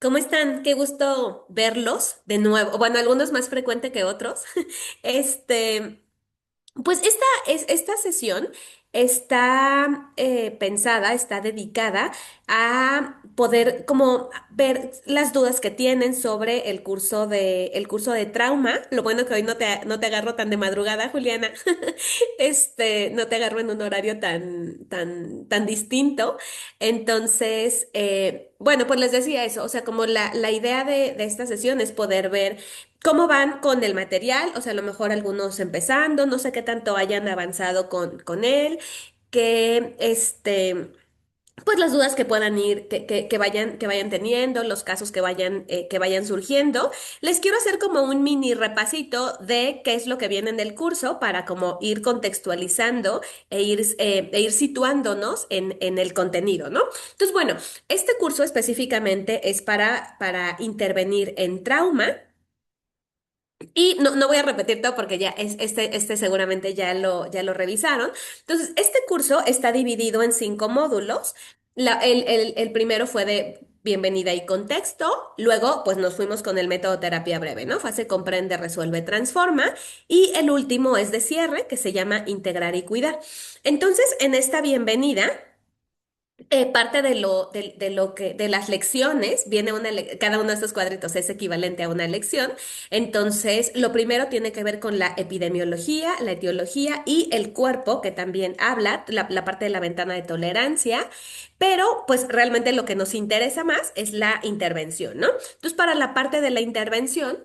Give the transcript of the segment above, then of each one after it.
¿Cómo están? Qué gusto verlos de nuevo. Bueno, algunos más frecuente que otros. Este, pues esta sesión está pensada, está dedicada a poder como ver las dudas que tienen sobre el curso de trauma. Lo bueno que hoy no te agarro tan de madrugada, Juliana. No te agarro en un horario tan distinto. Entonces, bueno, pues les decía eso. O sea, como la idea de esta sesión es poder ver cómo van con el material, o sea, a lo mejor algunos empezando, no sé qué tanto hayan avanzado con él, que pues las dudas que puedan ir, que vayan teniendo, los casos que vayan surgiendo. Les quiero hacer como un mini repasito de qué es lo que viene en el curso para como ir contextualizando e ir situándonos en el contenido, ¿no? Entonces, bueno, este curso específicamente es para intervenir en trauma. Y no voy a repetir todo porque ya este seguramente ya lo revisaron. Entonces, este curso está dividido en 5 módulos. El primero fue de bienvenida y contexto. Luego, pues nos fuimos con el método terapia breve, ¿no? Fase comprende, resuelve, transforma. Y el último es de cierre, que se llama integrar y cuidar. Entonces, en esta bienvenida parte de las lecciones, viene cada uno de estos cuadritos es equivalente a una lección. Entonces, lo primero tiene que ver con la epidemiología, la etiología y el cuerpo, que también habla, la parte de la ventana de tolerancia, pero pues realmente lo que nos interesa más es la intervención, ¿no? Entonces, para la parte de la intervención,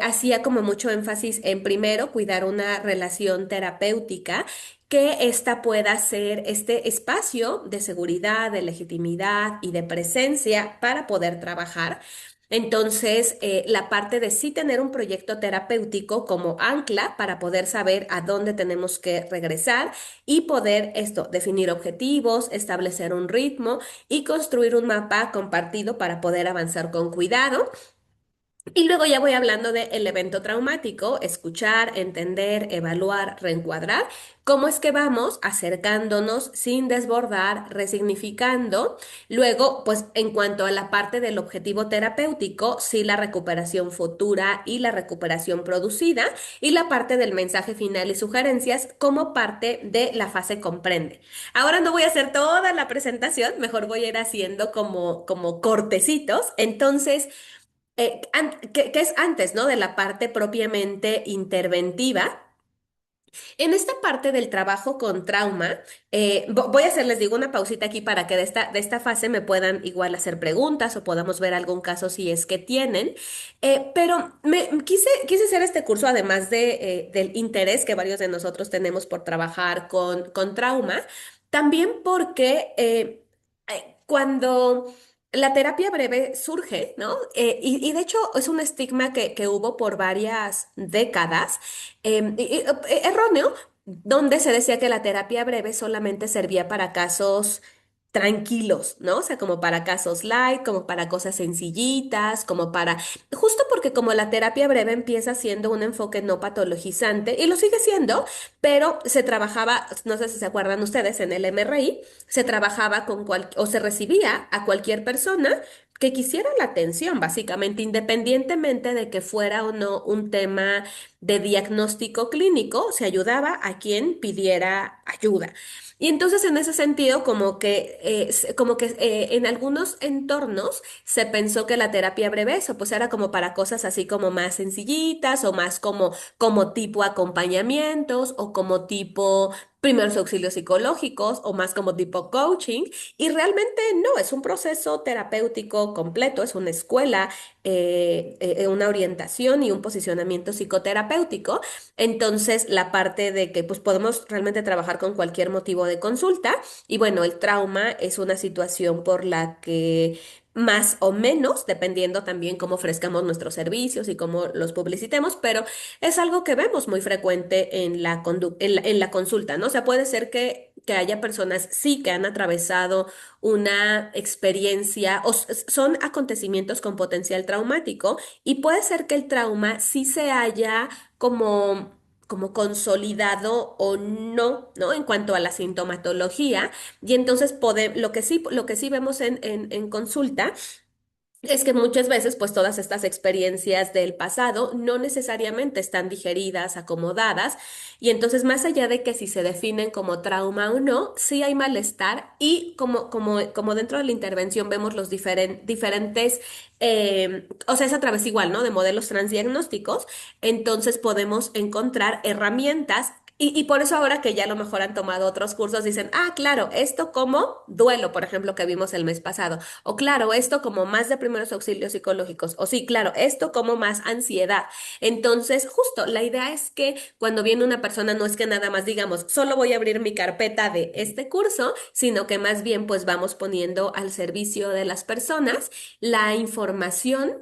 hacía como mucho énfasis en primero cuidar una relación terapéutica, que ésta pueda ser este espacio de seguridad, de legitimidad y de presencia para poder trabajar. Entonces, la parte de sí tener un proyecto terapéutico como ancla para poder saber a dónde tenemos que regresar y poder definir objetivos, establecer un ritmo y construir un mapa compartido para poder avanzar con cuidado. Y luego ya voy hablando del evento traumático, escuchar, entender, evaluar, reencuadrar, cómo es que vamos acercándonos sin desbordar, resignificando. Luego, pues en cuanto a la parte del objetivo terapéutico, sí la recuperación futura y la recuperación producida, y la parte del mensaje final y sugerencias como parte de la fase comprende. Ahora no voy a hacer toda la presentación, mejor voy a ir haciendo como cortecitos. Entonces, que es antes, ¿no? De la parte propiamente interventiva. En esta parte del trabajo con trauma, voy a hacer, les digo, una pausita aquí para que de esta fase me puedan igual hacer preguntas o podamos ver algún caso si es que tienen. Pero quise hacer este curso además del interés que varios de nosotros tenemos por trabajar con trauma, también porque cuando la terapia breve surge, ¿no? Y de hecho es un estigma que hubo por varias décadas, erróneo, donde se decía que la terapia breve solamente servía para casos tranquilos, ¿no? O sea, como para casos light, como para cosas sencillitas, justo porque como la terapia breve empieza siendo un enfoque no patologizante, y lo sigue siendo, pero se trabajaba, no sé si se acuerdan ustedes, en el MRI, se trabajaba o se recibía a cualquier persona que quisiera la atención, básicamente, independientemente de que fuera o no un tema de diagnóstico clínico, se ayudaba a quien pidiera ayuda. Y entonces, en ese sentido, en algunos entornos se pensó que la terapia breve, eso pues era como para cosas así como más sencillitas o más como tipo acompañamientos o como tipo primeros auxilios psicológicos o más como tipo coaching. Y realmente no, es un proceso terapéutico completo, es una escuela, una orientación y un posicionamiento psicoterapéutico. Entonces, la parte de que pues podemos realmente trabajar con cualquier motivo de consulta. Y bueno, el trauma es una situación por la que más o menos, dependiendo también cómo ofrezcamos nuestros servicios y cómo los publicitemos, pero es algo que vemos muy frecuente en la consulta, ¿no? O sea, puede ser que haya personas, sí, que han atravesado una experiencia son acontecimientos con potencial traumático, y puede ser que el trauma sí se haya como consolidado o no, ¿no? En cuanto a la sintomatología. Y entonces lo que sí vemos en consulta es que muchas veces, pues todas estas experiencias del pasado no necesariamente están digeridas, acomodadas, y entonces más allá de que si se definen como trauma o no, sí hay malestar y como dentro de la intervención vemos los diferentes, o sea, es a través igual, ¿no? De modelos transdiagnósticos, entonces podemos encontrar herramientas. Y por eso ahora que ya a lo mejor han tomado otros cursos, dicen, ah, claro, esto como duelo, por ejemplo, que vimos el mes pasado. O claro, esto como más de primeros auxilios psicológicos. O sí, claro, esto como más ansiedad. Entonces, justo, la idea es que cuando viene una persona no es que nada más digamos, solo voy a abrir mi carpeta de este curso, sino que más bien pues vamos poniendo al servicio de las personas la información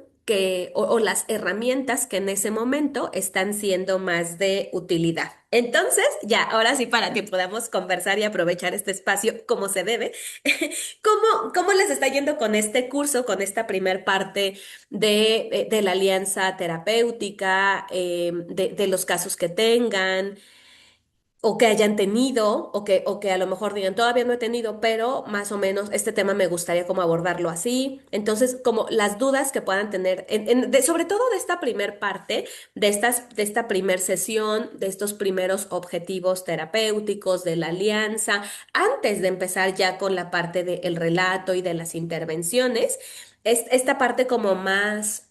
o las herramientas que en ese momento están siendo más de utilidad. Entonces, ya, ahora sí, para que podamos conversar y aprovechar este espacio como se debe. ¿Cómo les está yendo con este curso, con esta primer parte de la alianza terapéutica, de los casos que tengan o que hayan tenido, o que a lo mejor digan, todavía no he tenido, pero más o menos este tema me gustaría como abordarlo así? Entonces, como las dudas que puedan tener, sobre todo de esta primer parte, de esta primer sesión, de estos primeros objetivos terapéuticos, de la alianza, antes de empezar ya con la parte del relato y de las intervenciones, esta parte como más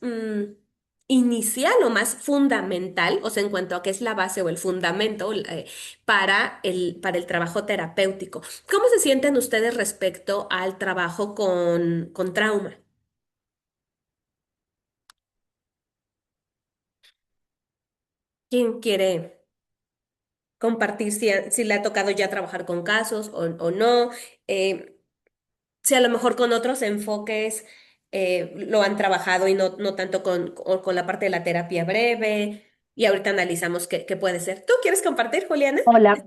inicial o más fundamental, o sea, en cuanto a qué es la base o el fundamento, para el trabajo terapéutico. ¿Cómo se sienten ustedes respecto al trabajo con trauma? ¿Quién quiere compartir si le ha tocado ya trabajar con casos o no? Eh, si a lo mejor con otros enfoques lo han trabajado y no tanto con la parte de la terapia breve. Y ahorita analizamos qué puede ser. ¿Tú quieres compartir, Juliana? Hola.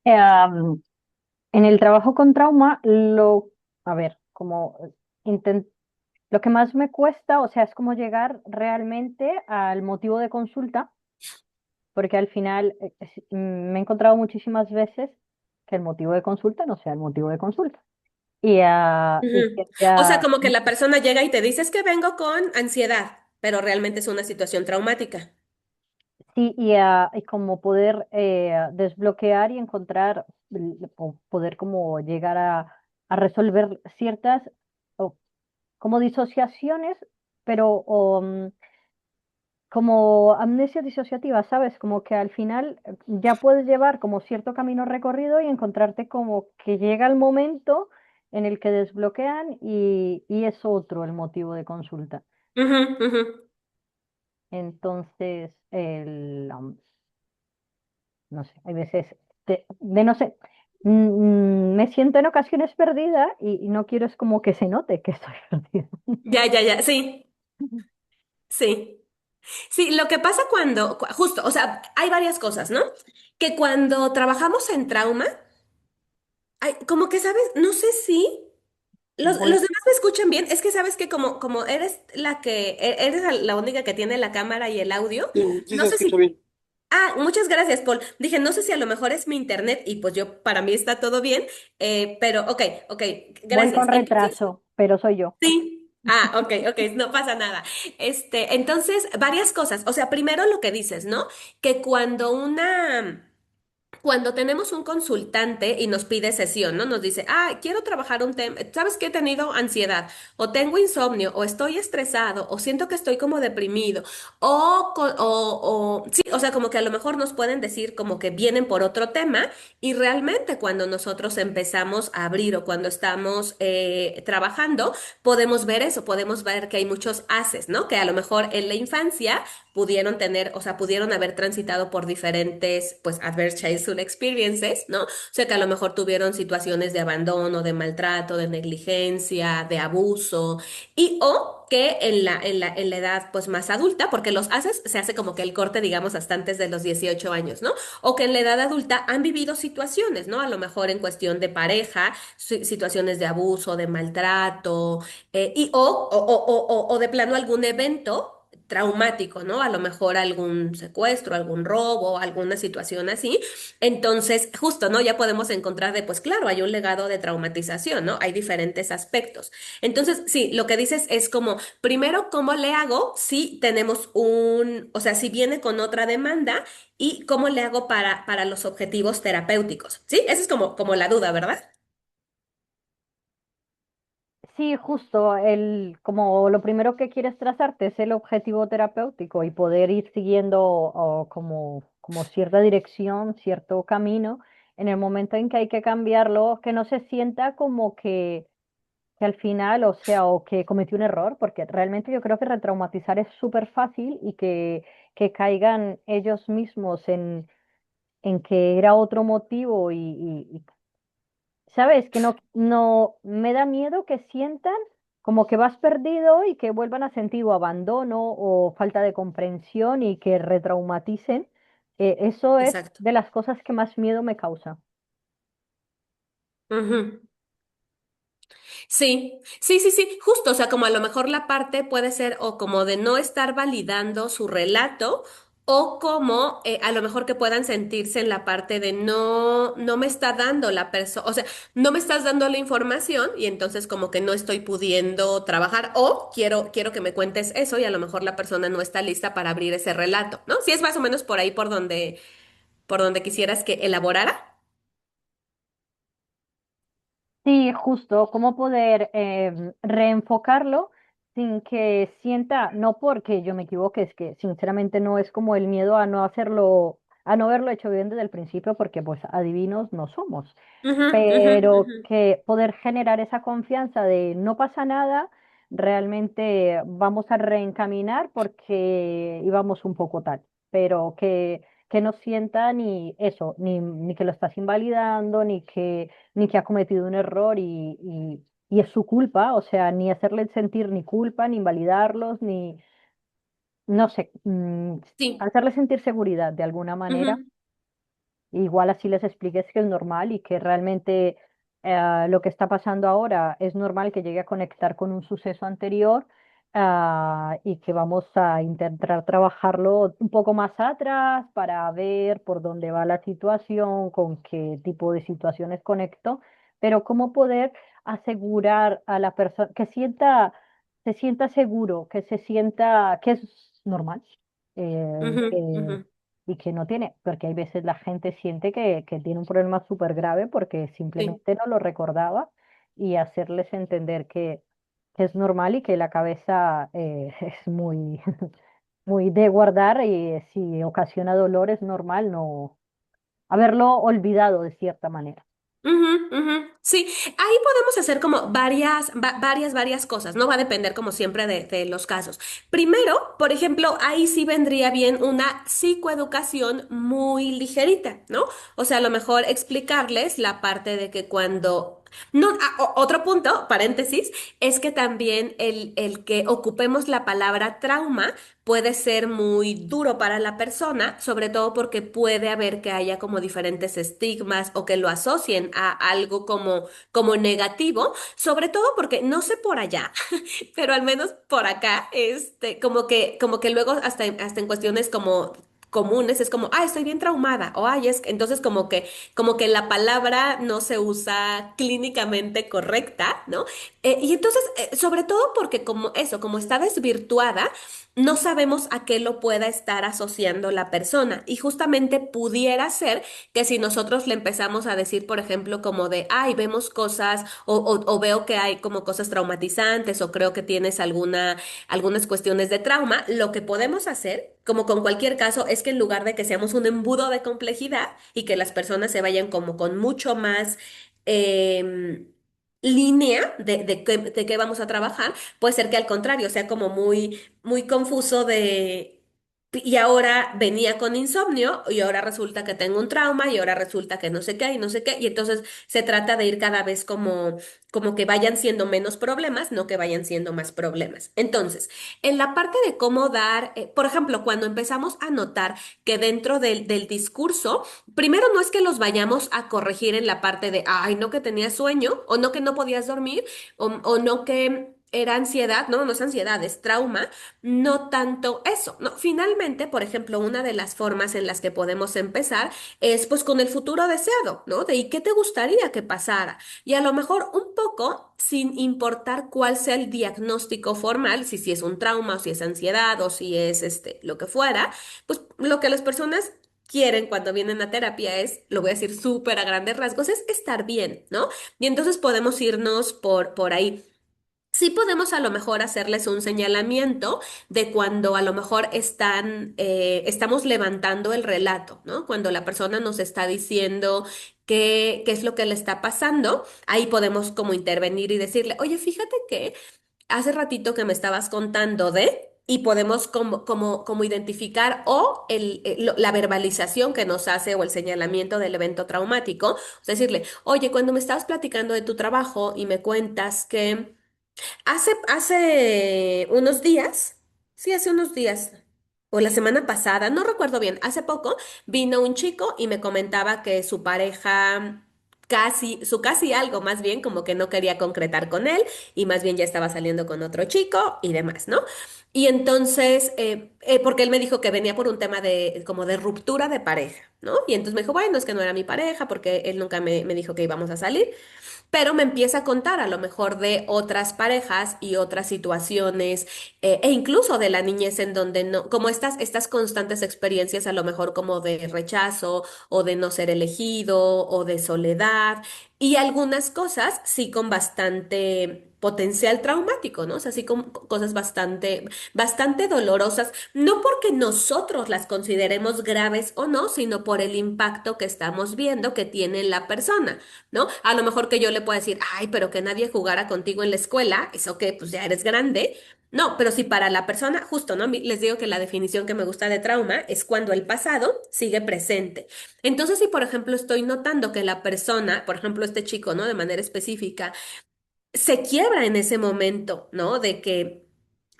Am, en el trabajo con trauma, a ver, inten- lo que más me cuesta, o sea, es como llegar realmente al motivo de consulta, porque al final me he encontrado muchísimas veces que el motivo de consulta no sea el motivo de consulta. Y Ujú. que O sea, ya, como que la persona llega y te dice es que vengo con ansiedad, pero realmente es una situación traumática. sí, y como poder desbloquear y encontrar, o poder como llegar a resolver ciertas o como disociaciones, pero como amnesia disociativa, ¿sabes? Como que al final ya puedes llevar como cierto camino recorrido y encontrarte como que llega el momento en el que desbloquean y es otro el motivo de consulta. Ujú, ujú. Entonces, no sé, hay veces de no sé, me siento en ocasiones perdida y no quiero es como que se note que estoy perdida. Ya, ya, ya, sí, sí. Sí, lo que pasa justo, o sea, hay varias cosas, ¿no? Que cuando trabajamos en trauma, como que, ¿sabes? No sé si los Voy, demás me escuchan bien. Es que sabes que como eres eres la única que tiene la cámara y el audio, Sí, sí no se sé escucha si. bien. Ah, muchas gracias, Paul. Dije, no sé si a lo mejor es mi internet y pues yo, para mí está todo bien, pero ok, ok, voy gracias. con Entonces, retraso, pero soy yo. sí. Ah, ok, ok, no pasa nada. Entonces, varias cosas. O sea, primero lo que dices, ¿no? Que cuando tenemos un consultante y nos pide sesión, ¿no? Nos dice, ah, quiero trabajar un tema, ¿sabes que he tenido ansiedad? O tengo insomnio, o estoy estresado, o siento que estoy como deprimido, sí, o sea, como que a lo mejor nos pueden decir como que vienen por otro tema y realmente cuando nosotros empezamos a abrir o cuando estamos trabajando, podemos ver eso, podemos ver que hay muchos haces, ¿no? Que a lo mejor en la infancia pudieron tener, o sea, pudieron haber transitado por diferentes, pues, adverse childhood experiences, ¿no? O sea, que a lo mejor tuvieron situaciones de abandono, de maltrato, de negligencia, de abuso, o que en la edad, pues, más adulta, porque los haces, se hace como que el corte, digamos, hasta antes de los 18 años, ¿no? O que en la edad adulta han vivido situaciones, ¿no? A lo mejor en cuestión de pareja, situaciones de abuso, de maltrato, o de plano algún evento traumático, ¿no? A lo mejor algún secuestro, algún robo, alguna situación así. Entonces, justo, ¿no? Ya podemos encontrar de, pues claro, hay un legado de traumatización, ¿no? Hay diferentes aspectos. Entonces, sí, lo que dices es como, primero, ¿cómo le hago si tenemos o sea, si viene con otra demanda y cómo le hago para los objetivos terapéuticos? ¿Sí? Esa es como la duda, ¿verdad? Sí, justo, como lo primero que quieres trazarte es el objetivo terapéutico y poder ir siguiendo como cierta dirección, cierto camino, en el momento en que hay que cambiarlo, que no se sienta como que al final, o sea, o que cometió un error, porque realmente yo creo que retraumatizar es súper fácil y que caigan ellos mismos en que era otro motivo ¿sabes? Que no me da miedo que sientan como que vas perdido y que vuelvan a sentir o abandono o falta de comprensión y que retraumaticen. Eso es Exacto. de las cosas que más miedo me causa. Ujú. Sí, sí, sí, sí, justo, o sea, como a lo mejor la parte puede ser o como de no estar validando su relato o como a lo mejor que puedan sentirse en la parte de no me está dando la persona, o sea, no me estás dando la información y entonces como que no estoy pudiendo trabajar o quiero que me cuentes eso y a lo mejor la persona no está lista para abrir ese relato, ¿no? Si es más o menos por ahí por donde quisieras que elaborara. Sí, justo, cómo poder reenfocarlo sin que sienta, no porque yo me equivoque, es que sinceramente no es como el miedo a no hacerlo, a no haberlo hecho bien desde el principio, porque pues adivinos no somos. Ujú, ujú, Pero ujú. que poder generar esa confianza de no pasa nada, realmente vamos a reencaminar porque íbamos un poco tal, pero que no sienta ni eso, ni que lo estás invalidando, ni que ha cometido un error y es su culpa, o sea, ni hacerle sentir ni culpa, ni invalidarlos, ni, no sé, Sí. hacerle sentir seguridad de alguna manera. Ujú. Igual así les expliques que es normal y que realmente lo que está pasando ahora es normal que llegue a conectar con un suceso anterior, y que vamos a intentar trabajarlo un poco más atrás para ver por dónde va la situación, con qué tipo de situaciones conecto, pero cómo poder asegurar a la persona que se sienta seguro, que se sienta que es normal. Ujú, ujú. Y que no tiene, porque hay veces la gente siente que tiene un problema súper grave porque Sí. simplemente no lo recordaba y hacerles entender que es normal y que la cabeza es muy, muy de guardar y si ocasiona dolor es normal no haberlo olvidado de cierta manera. Ujú, ujú. Sí, ahí podemos hacer como varias cosas, no va a depender como siempre de los casos. Primero, por ejemplo, ahí sí vendría bien una psicoeducación muy ligerita, ¿no? O sea, a lo mejor explicarles la parte de que cuando... No, otro punto, paréntesis, es que también el que ocupemos la palabra trauma puede ser muy duro para la persona, sobre todo porque puede haber que haya como diferentes estigmas o que lo asocien a algo como negativo, sobre todo porque no sé por allá, pero al menos por acá, como que luego hasta en cuestiones como comunes es como, estoy bien traumada, o entonces como que la palabra no se usa clínicamente correcta, ¿no? Y entonces, sobre todo porque como eso, como está desvirtuada, no sabemos a qué lo pueda estar asociando la persona. Y justamente pudiera ser que si nosotros le empezamos a decir, por ejemplo, como de, vemos cosas o veo que hay como cosas traumatizantes o creo que tienes algunas cuestiones de trauma, lo que podemos hacer, como con cualquier caso, es que en lugar de que seamos un embudo de complejidad y que las personas se vayan como con mucho más... em, línea de qué vamos a trabajar, puede ser que al contrario sea como muy, muy confuso y ahora venía con insomnio y ahora resulta que tengo un trauma y ahora resulta que no sé qué y no sé qué. Y entonces se trata de ir cada vez como que vayan siendo menos problemas, no que vayan siendo más problemas. Entonces, en la parte de cómo dar, por ejemplo, cuando empezamos a notar que dentro del discurso, primero no es que los vayamos a corregir en la parte de, no que tenías sueño o no que no podías dormir o no que era ansiedad, no, no es ansiedad, es trauma, no tanto eso, no. Finalmente, por ejemplo, una de las formas en las que podemos empezar es pues con el futuro deseado, ¿no? De ¿y qué te gustaría que pasara? Y a lo mejor un poco, sin importar cuál sea el diagnóstico formal, si es un trauma o si es ansiedad o si es lo que fuera, pues lo que las personas quieren cuando vienen a terapia es, lo voy a decir súper a grandes rasgos, es estar bien, ¿no? Y entonces podemos irnos por ahí. Sí podemos a lo mejor hacerles un señalamiento de cuando a lo mejor estamos levantando el relato, ¿no? Cuando la persona nos está diciendo qué es lo que le está pasando, ahí podemos como intervenir y decirle, oye, fíjate que hace ratito que me estabas contando de, y podemos como identificar o la verbalización que nos hace o el señalamiento del evento traumático, o sea, decirle, oye, cuando me estabas platicando de tu trabajo y me cuentas que hace unos días, sí, hace unos días, o la semana pasada, no recuerdo bien, hace poco vino un chico y me comentaba que su pareja su casi algo más bien, como que no quería concretar con él y más bien ya estaba saliendo con otro chico y demás, ¿no? Y entonces, porque él me dijo que venía por un tema de como de ruptura de pareja, ¿no? Y entonces me dijo, bueno, es que no era mi pareja porque él nunca me dijo que íbamos a salir. Pero me empieza a contar a lo mejor de otras parejas y otras situaciones, e incluso de la niñez en donde no, como estas constantes experiencias a lo mejor como de rechazo o de no ser elegido o de soledad y algunas cosas sí con bastante potencial traumático, ¿no? O sea, sí con cosas bastante dolorosas, no porque nosotros las consideremos graves o no, sino por el impacto que estamos viendo que tiene en la persona. ¿No? A lo mejor que yo le pueda decir, ay, pero que nadie jugara contigo en la escuela, eso que pues ya eres grande. No, pero si para la persona, justo, ¿no? Les digo que la definición que me gusta de trauma es cuando el pasado sigue presente. Entonces, si por ejemplo estoy notando que la persona, por ejemplo este chico, ¿no? De manera específica, se quiebra en ese momento, ¿no? De que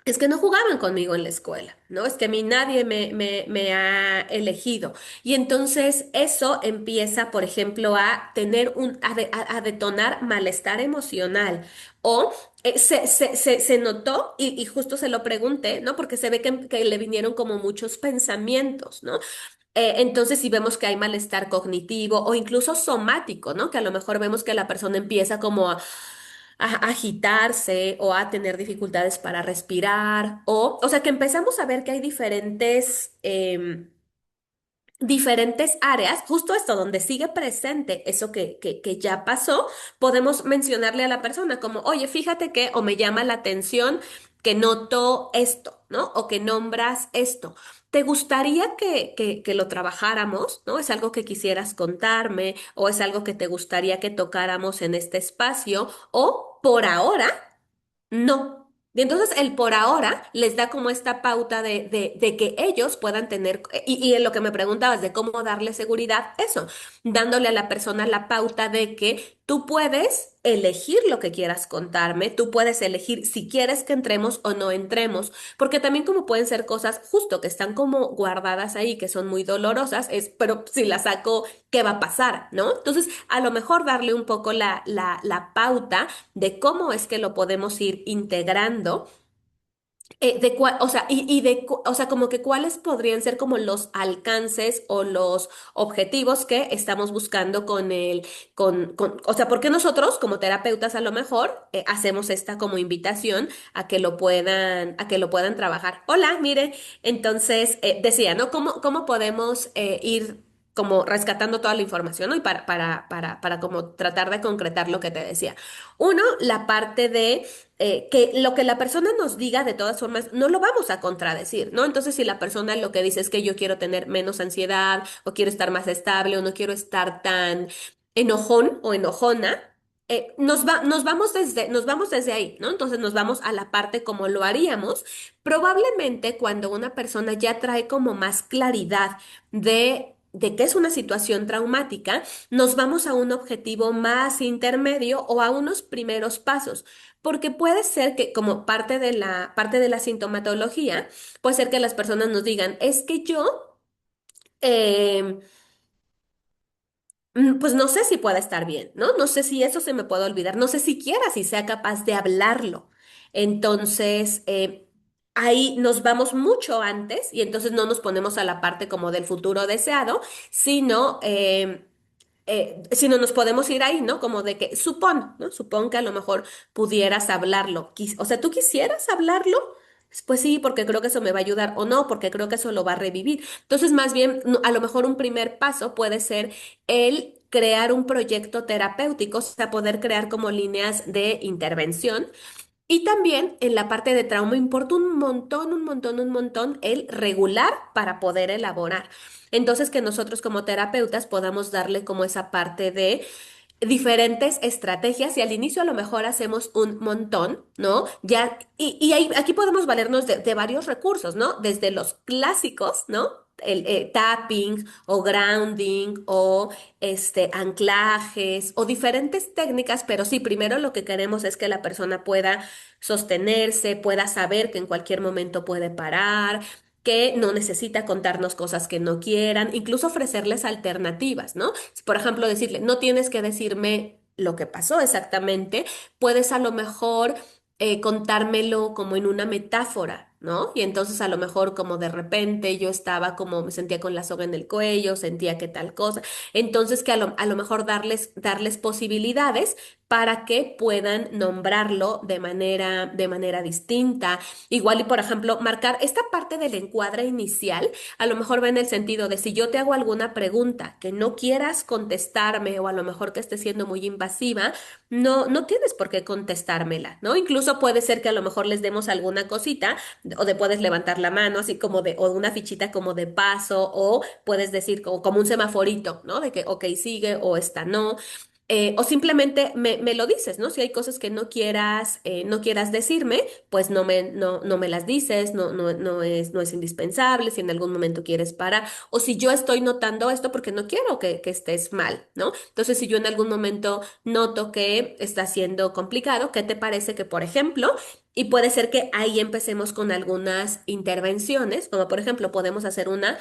es que no jugaban conmigo en la escuela, ¿no? Es que a mí nadie me ha elegido. Y entonces eso empieza, por ejemplo, a tener a detonar malestar emocional. O se notó, y justo se lo pregunté, ¿no? Porque se ve que le vinieron como muchos pensamientos, ¿no? Entonces, si vemos que hay malestar cognitivo o incluso somático, ¿no? Que a lo mejor vemos que la persona empieza como a agitarse o a tener dificultades para respirar, o sea, que empezamos a ver que hay diferentes áreas, justo esto, donde sigue presente eso que ya pasó, podemos mencionarle a la persona como, oye, fíjate que, o me llama la atención que noto esto, ¿no? O que nombras esto. ¿Te gustaría que lo trabajáramos, ¿no? ¿Es algo que quisieras contarme o es algo que te gustaría que tocáramos en este espacio? O por ahora no. Y entonces el por ahora les da como esta pauta de que ellos puedan tener, y en lo que me preguntabas de cómo darle seguridad, eso, dándole a la persona la pauta de que tú puedes elegir lo que quieras contarme, tú puedes elegir si quieres que entremos o no entremos, porque también como pueden ser cosas justo que están como guardadas ahí, que son muy dolorosas, pero si las saco, ¿qué va a pasar? ¿No? Entonces, a lo mejor darle un poco la pauta de cómo es que lo podemos ir integrando, o sea, o sea, como que cuáles podrían ser como los alcances o los objetivos que estamos buscando o sea, porque nosotros como terapeutas a lo mejor hacemos esta como invitación a que lo puedan trabajar. Hola, mire, entonces decía, ¿no? ¿Cómo podemos ir como rescatando toda la información, ¿no? Y para como tratar de concretar lo que te decía. Uno, la parte de que lo que la persona nos diga, de todas formas, no lo vamos a contradecir, ¿no? Entonces, si la persona lo que dice es que yo quiero tener menos ansiedad, o quiero estar más estable, o no quiero estar tan enojón o enojona, nos vamos desde ahí, ¿no? Entonces nos vamos a la parte como lo haríamos. Probablemente cuando una persona ya trae como más claridad de qué es una situación traumática, nos vamos a un objetivo más intermedio o a unos primeros pasos. Porque puede ser que como parte de la sintomatología, puede ser que las personas nos digan, es que yo, eh, pues no sé si pueda estar bien, ¿no? No sé si eso se me puede olvidar, no sé siquiera si sea capaz de hablarlo. Entonces, ahí nos vamos mucho antes y entonces no nos ponemos a la parte como del futuro deseado, sino... si no nos podemos ir ahí, ¿no? Como de que, supón, ¿no? Supón que a lo mejor pudieras hablarlo. O sea, ¿tú quisieras hablarlo? Pues sí, porque creo que eso me va a ayudar, o no, porque creo que eso lo va a revivir. Entonces, más bien, a lo mejor un primer paso puede ser el crear un proyecto terapéutico, o sea, poder crear como líneas de intervención y también en la parte de trauma importa un montón, un montón, un montón el regular para poder elaborar. Entonces, que nosotros como terapeutas podamos darle como esa parte de diferentes estrategias y al inicio a lo mejor hacemos un montón, ¿no? Ya, aquí podemos valernos de varios recursos, ¿no? Desde los clásicos, ¿no? El tapping o grounding o anclajes o diferentes técnicas, pero sí, primero lo que queremos es que la persona pueda sostenerse, pueda saber que en cualquier momento puede parar, que no necesita contarnos cosas que no quieran, incluso ofrecerles alternativas, ¿no? Por ejemplo, decirle, no tienes que decirme lo que pasó exactamente, puedes a lo mejor contármelo como en una metáfora, ¿no? Y entonces a lo mejor como de repente yo estaba como me sentía con la soga en el cuello, sentía que tal cosa, entonces que a lo mejor darles posibilidades para que puedan nombrarlo de manera distinta. Igual y por ejemplo, marcar esta parte del encuadre inicial a lo mejor va en el sentido de si yo te hago alguna pregunta que no quieras contestarme o a lo mejor que esté siendo muy invasiva, no tienes por qué contestármela, ¿no? Incluso puede ser que a lo mejor les demos alguna cosita o de puedes levantar la mano así como o una fichita como de paso o puedes decir como un semaforito, ¿no? De que, ok, sigue o esta no. O simplemente me lo dices, ¿no? Si hay cosas que no quieras decirme, pues no me las dices, no es indispensable, si en algún momento quieres parar, o si yo estoy notando esto porque no quiero que estés mal, ¿no? Entonces, si yo en algún momento noto que está siendo complicado, ¿qué te parece que, por ejemplo, y puede ser que ahí empecemos con algunas intervenciones, como por ejemplo, podemos hacer una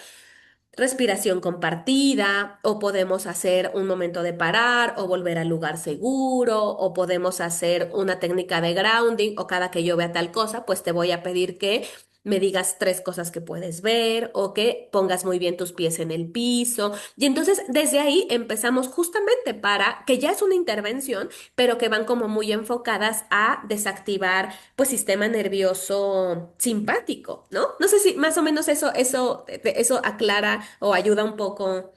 respiración compartida, o podemos hacer un momento de parar, o volver al lugar seguro, o podemos hacer una técnica de grounding, o cada que yo vea tal cosa, pues te voy a pedir que me digas tres cosas que puedes ver, o que pongas muy bien tus pies en el piso. Y entonces desde ahí empezamos justamente para, que ya es una intervención, pero que van como muy enfocadas a desactivar pues sistema nervioso simpático, ¿no? No sé si más o menos eso aclara o ayuda un poco.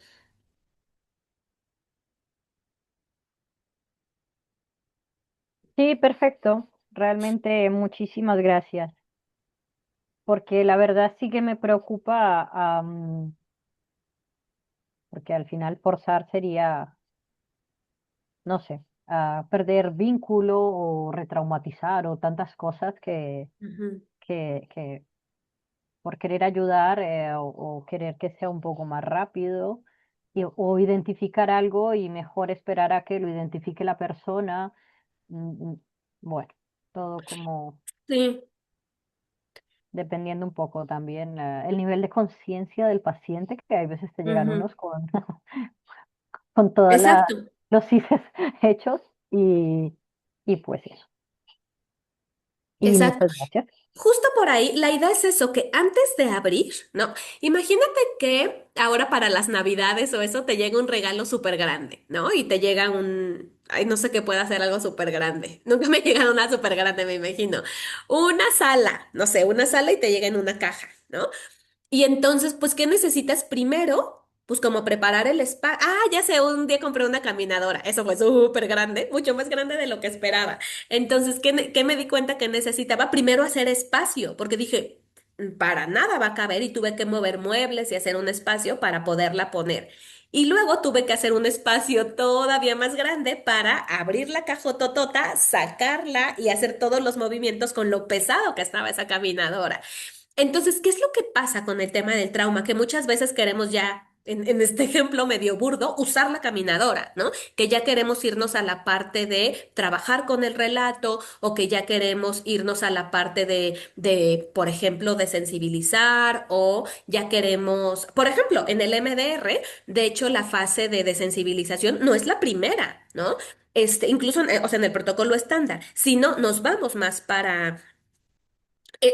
Sí, perfecto. Realmente muchísimas gracias, porque la verdad sí que me preocupa, porque al final forzar sería, no sé, perder vínculo o retraumatizar o tantas cosas Ujú, que por querer ayudar o querer que sea un poco más rápido o identificar algo y mejor esperar a que lo identifique la persona. Bueno, todo como sí, dependiendo un poco también el nivel de conciencia del paciente, que hay veces te llegan ujú, unos con, con todos exacto. los CISes hechos y pues eso. Y Exacto. muchas gracias. Justo por ahí, la idea es eso, que antes de abrir, ¿no? Imagínate que ahora para las Navidades o eso te llega un regalo súper grande, ¿no? Y te llega ay, no sé qué puede hacer algo súper grande. Nunca me llega una súper grande, me imagino. Una sala, no sé, una sala y te llega en una caja, ¿no? Y entonces, pues, ¿qué necesitas primero? Pues como preparar el spa. Ah, ya sé, un día compré una caminadora. Eso fue súper grande, mucho más grande de lo que esperaba. Entonces, ¿qué me di cuenta que necesitaba? Primero hacer espacio, porque dije, para nada va a caber y tuve que mover muebles y hacer un espacio para poderla poner. Y luego tuve que hacer un espacio todavía más grande para abrir la cajototota, sacarla y hacer todos los movimientos con lo pesado que estaba esa caminadora. Entonces, ¿qué es lo que pasa con el tema del trauma? Que muchas veces queremos ya, en este ejemplo medio burdo, usar la caminadora, ¿no? Que ya queremos irnos a la parte de trabajar con el relato o que ya queremos irnos a la parte por ejemplo, de sensibilizar o ya queremos, por ejemplo, en el MDR, de hecho, la fase de desensibilización no es la primera, ¿no? incluso, o sea, en el protocolo estándar. Si no, nos vamos más para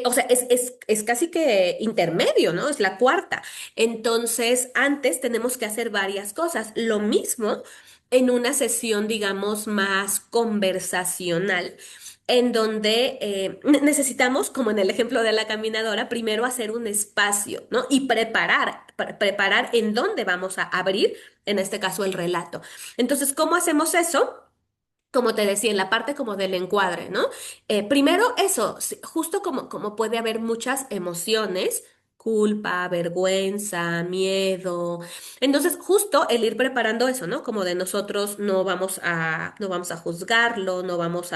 o sea, es casi que intermedio, ¿no? Es la cuarta. Entonces, antes tenemos que hacer varias cosas. Lo mismo en una sesión, digamos, más conversacional, en donde necesitamos, como en el ejemplo de la caminadora, primero hacer un espacio, ¿no? Y preparar en dónde vamos a abrir, en este caso, el relato. Entonces, ¿cómo hacemos eso? Como te decía, en la parte como del encuadre, ¿no? Primero eso, justo como puede haber muchas emociones, culpa, vergüenza, miedo. Entonces, justo el ir preparando eso, ¿no? Como de nosotros no vamos a juzgarlo, no vamos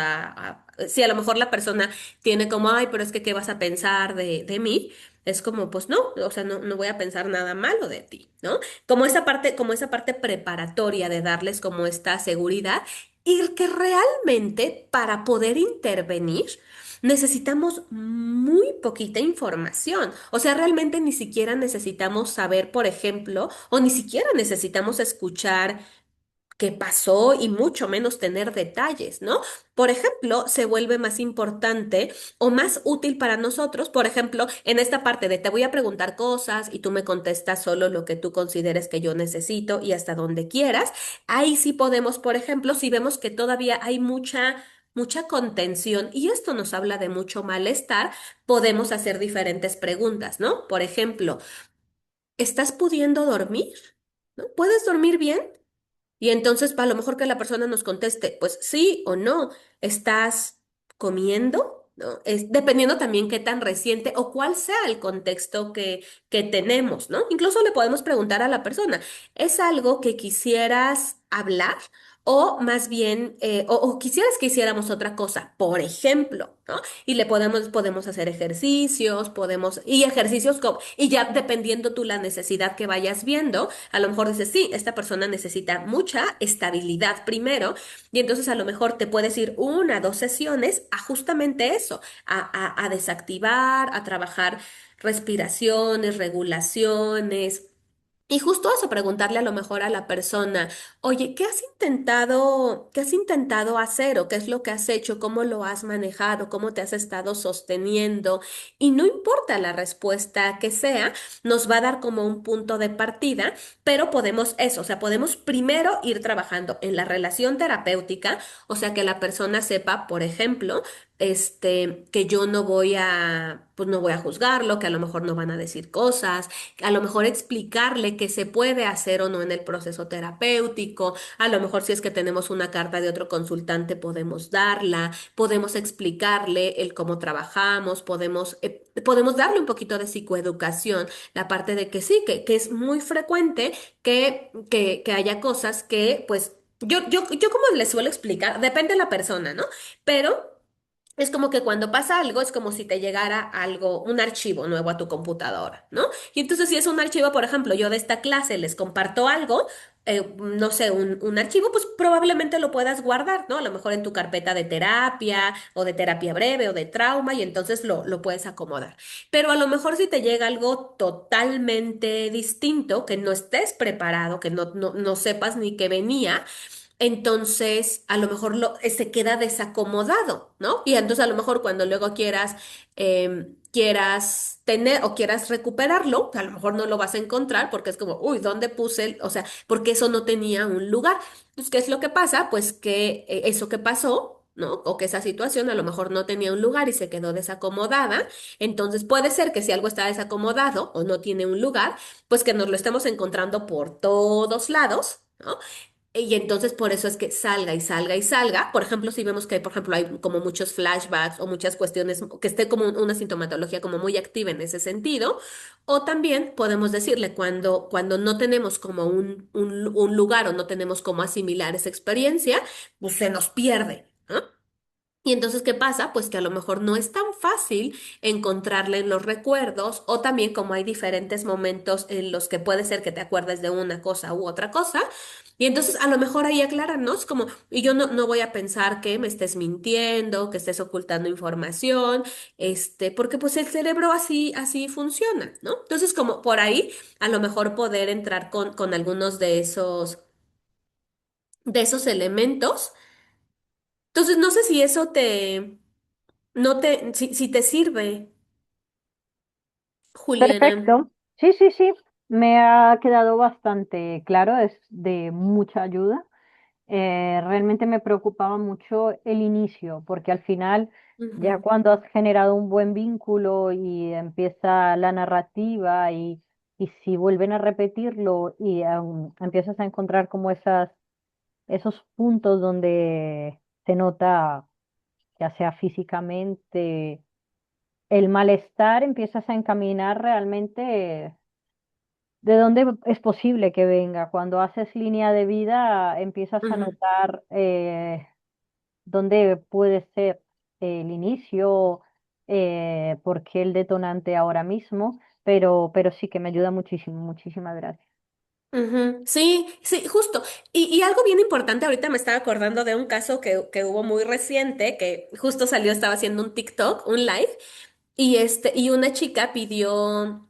si a lo mejor la persona tiene como, ay, pero es que, ¿qué vas a pensar de mí? Es como, pues no, o sea, no voy a pensar nada malo de ti, ¿no? Como esa parte preparatoria de darles como esta seguridad. Y que realmente para poder intervenir necesitamos muy poquita información. O sea, realmente ni siquiera necesitamos saber, por ejemplo, o ni siquiera necesitamos escuchar qué pasó y mucho menos tener detalles, ¿no? Por ejemplo, se vuelve más importante o más útil para nosotros, por ejemplo, en esta parte de te voy a preguntar cosas y tú me contestas solo lo que tú consideres que yo necesito y hasta donde quieras. Ahí sí podemos, por ejemplo, si vemos que todavía hay mucha contención y esto nos habla de mucho malestar, podemos hacer diferentes preguntas, ¿no? Por ejemplo, ¿estás pudiendo dormir? ¿No? ¿Puedes dormir bien? Y entonces, a lo mejor que la persona nos conteste, pues sí o no, ¿estás comiendo? ¿No? Dependiendo también qué tan reciente o cuál sea el contexto que tenemos, ¿no? Incluso le podemos preguntar a la persona, ¿es algo que quisieras hablar? O más bien, o quisieras que hiciéramos otra cosa, por ejemplo, ¿no? Y podemos hacer ejercicios, y ejercicios y ya dependiendo tú la necesidad que vayas viendo, a lo mejor dices, sí, esta persona necesita mucha estabilidad primero, y entonces a lo mejor te puedes ir 1, 2 sesiones a justamente eso, a desactivar, a trabajar respiraciones, regulaciones. Y justo eso, preguntarle a lo mejor a la persona, oye, ¿qué has intentado hacer o qué es lo que has hecho? ¿Cómo lo has manejado? ¿Cómo te has estado sosteniendo? Y no importa la respuesta que sea, nos va a dar como un punto de partida, pero podemos eso, o sea, podemos primero ir trabajando en la relación terapéutica, o sea, que la persona sepa, por ejemplo, que yo pues no voy a juzgarlo, que a lo mejor no van a decir cosas, a lo mejor explicarle qué se puede hacer o no en el proceso terapéutico, a lo mejor si es que tenemos una carta de otro consultante podemos darla, podemos explicarle el cómo trabajamos, podemos darle un poquito de psicoeducación, la parte de que sí, que es muy frecuente que haya cosas que pues yo como les suelo explicar, depende de la persona, ¿no? Pero es como que cuando pasa algo, es como si te llegara algo, un archivo nuevo a tu computadora, ¿no? Y entonces si es un archivo, por ejemplo, yo de esta clase les comparto algo, no sé, un archivo, pues probablemente lo puedas guardar, ¿no? A lo mejor en tu carpeta de terapia o de terapia breve o de trauma y entonces lo puedes acomodar. Pero a lo mejor si te llega algo totalmente distinto, que no estés preparado, que no sepas ni que venía, entonces a lo mejor se queda desacomodado, ¿no? Y entonces a lo mejor cuando luego quieras tener o quieras recuperarlo, a lo mejor no lo vas a encontrar porque es como, uy, ¿dónde puse o sea, porque eso no tenía un lugar? Entonces, ¿qué es lo que pasa? Pues que eso que pasó, ¿no? O que esa situación a lo mejor no tenía un lugar y se quedó desacomodada. Entonces puede ser que si algo está desacomodado o no tiene un lugar, pues que nos lo estemos encontrando por todos lados, ¿no? Y entonces por eso es que salga y salga y salga. Por ejemplo, si vemos que, por ejemplo, hay como muchos flashbacks o muchas cuestiones, que esté como una sintomatología como muy activa en ese sentido. O también podemos decirle cuando no tenemos como un lugar o no tenemos cómo asimilar esa experiencia, pues se nos pierde, ¿no? Y entonces, ¿qué pasa? Pues que a lo mejor no es tan fácil encontrarle en los recuerdos o también como hay diferentes momentos en los que puede ser que te acuerdes de una cosa u otra cosa. Y entonces a lo mejor ahí acláranos como, y yo no voy a pensar que me estés mintiendo, que estés ocultando información, porque pues el cerebro así funciona, ¿no? Entonces como por ahí a lo mejor poder entrar con algunos de esos elementos Entonces, no sé si eso no te, si te sirve, Juliana. Perfecto. Sí, sí, sí. Me ha quedado bastante claro, es de mucha ayuda. Realmente me preocupaba mucho el inicio, porque al final, ya Ujú, cuando has generado un buen vínculo y empieza la narrativa y si vuelven a repetirlo y empiezas a encontrar como esos puntos donde se nota, ya sea físicamente, el malestar, empiezas a encaminar realmente de dónde es posible que venga. Cuando haces línea de vida, empiezas a ujú, notar dónde puede ser el inicio, por qué el detonante ahora mismo, pero sí que me ayuda muchísimo. Muchísimas gracias. ujú. Sí, sí, justo. Y algo bien importante, ahorita me estaba acordando de un caso que hubo muy reciente, que justo salió, estaba haciendo un TikTok, un live, y una chica pidió.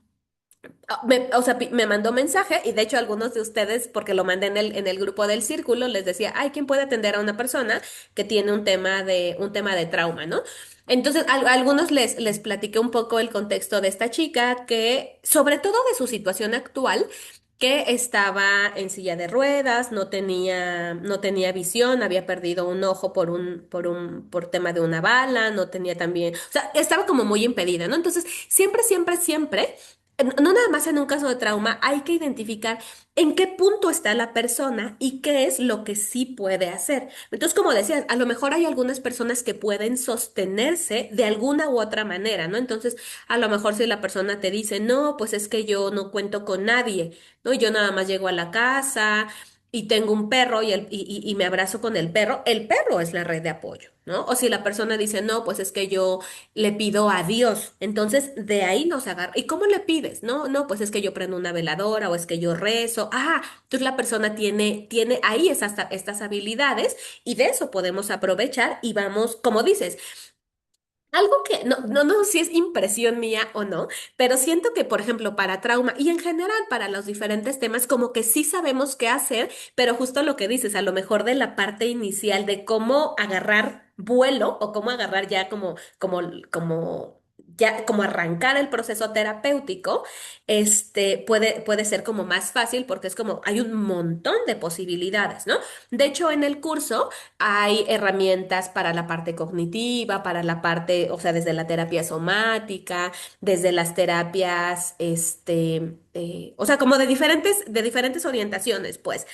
O sea, me mandó mensaje y de hecho algunos de ustedes, porque lo mandé en el grupo del círculo, les decía, ay, ¿quién puede atender a una persona que tiene un tema de trauma, ¿no? Entonces, a algunos les platiqué un poco el contexto de esta chica, que, sobre todo de su situación actual, que estaba en silla de ruedas, no tenía visión, había perdido un ojo por tema de una bala, no tenía también, o sea, estaba como muy impedida, ¿no? Entonces, siempre no nada más en un caso de trauma, hay que identificar en qué punto está la persona y qué es lo que sí puede hacer. Entonces, como decías, a lo mejor hay algunas personas que pueden sostenerse de alguna u otra manera, ¿no? Entonces, a lo mejor si la persona te dice, no, pues es que yo no cuento con nadie, ¿no? Yo nada más llego a la casa y tengo un perro y me abrazo con el perro es la red de apoyo, ¿no? O si la persona dice, no, pues es que yo le pido a Dios. Entonces, de ahí nos agarra. ¿Y cómo le pides? No, no, pues es que yo prendo una veladora o es que yo rezo. Ah, entonces la persona tiene ahí estas habilidades y de eso podemos aprovechar y vamos, como dices, algo que no sé si es impresión mía o no, pero siento que, por ejemplo, para trauma y en general para los diferentes temas, como que sí sabemos qué hacer, pero justo lo que dices, a lo mejor de la parte inicial de cómo agarrar vuelo o cómo agarrar ya como arrancar el proceso terapéutico, puede ser como más fácil porque es como hay un montón de posibilidades, ¿no? De hecho, en el curso hay herramientas para la parte cognitiva, para la parte, o sea, desde la terapia somática, desde las terapias, o sea, como de diferentes orientaciones, pues.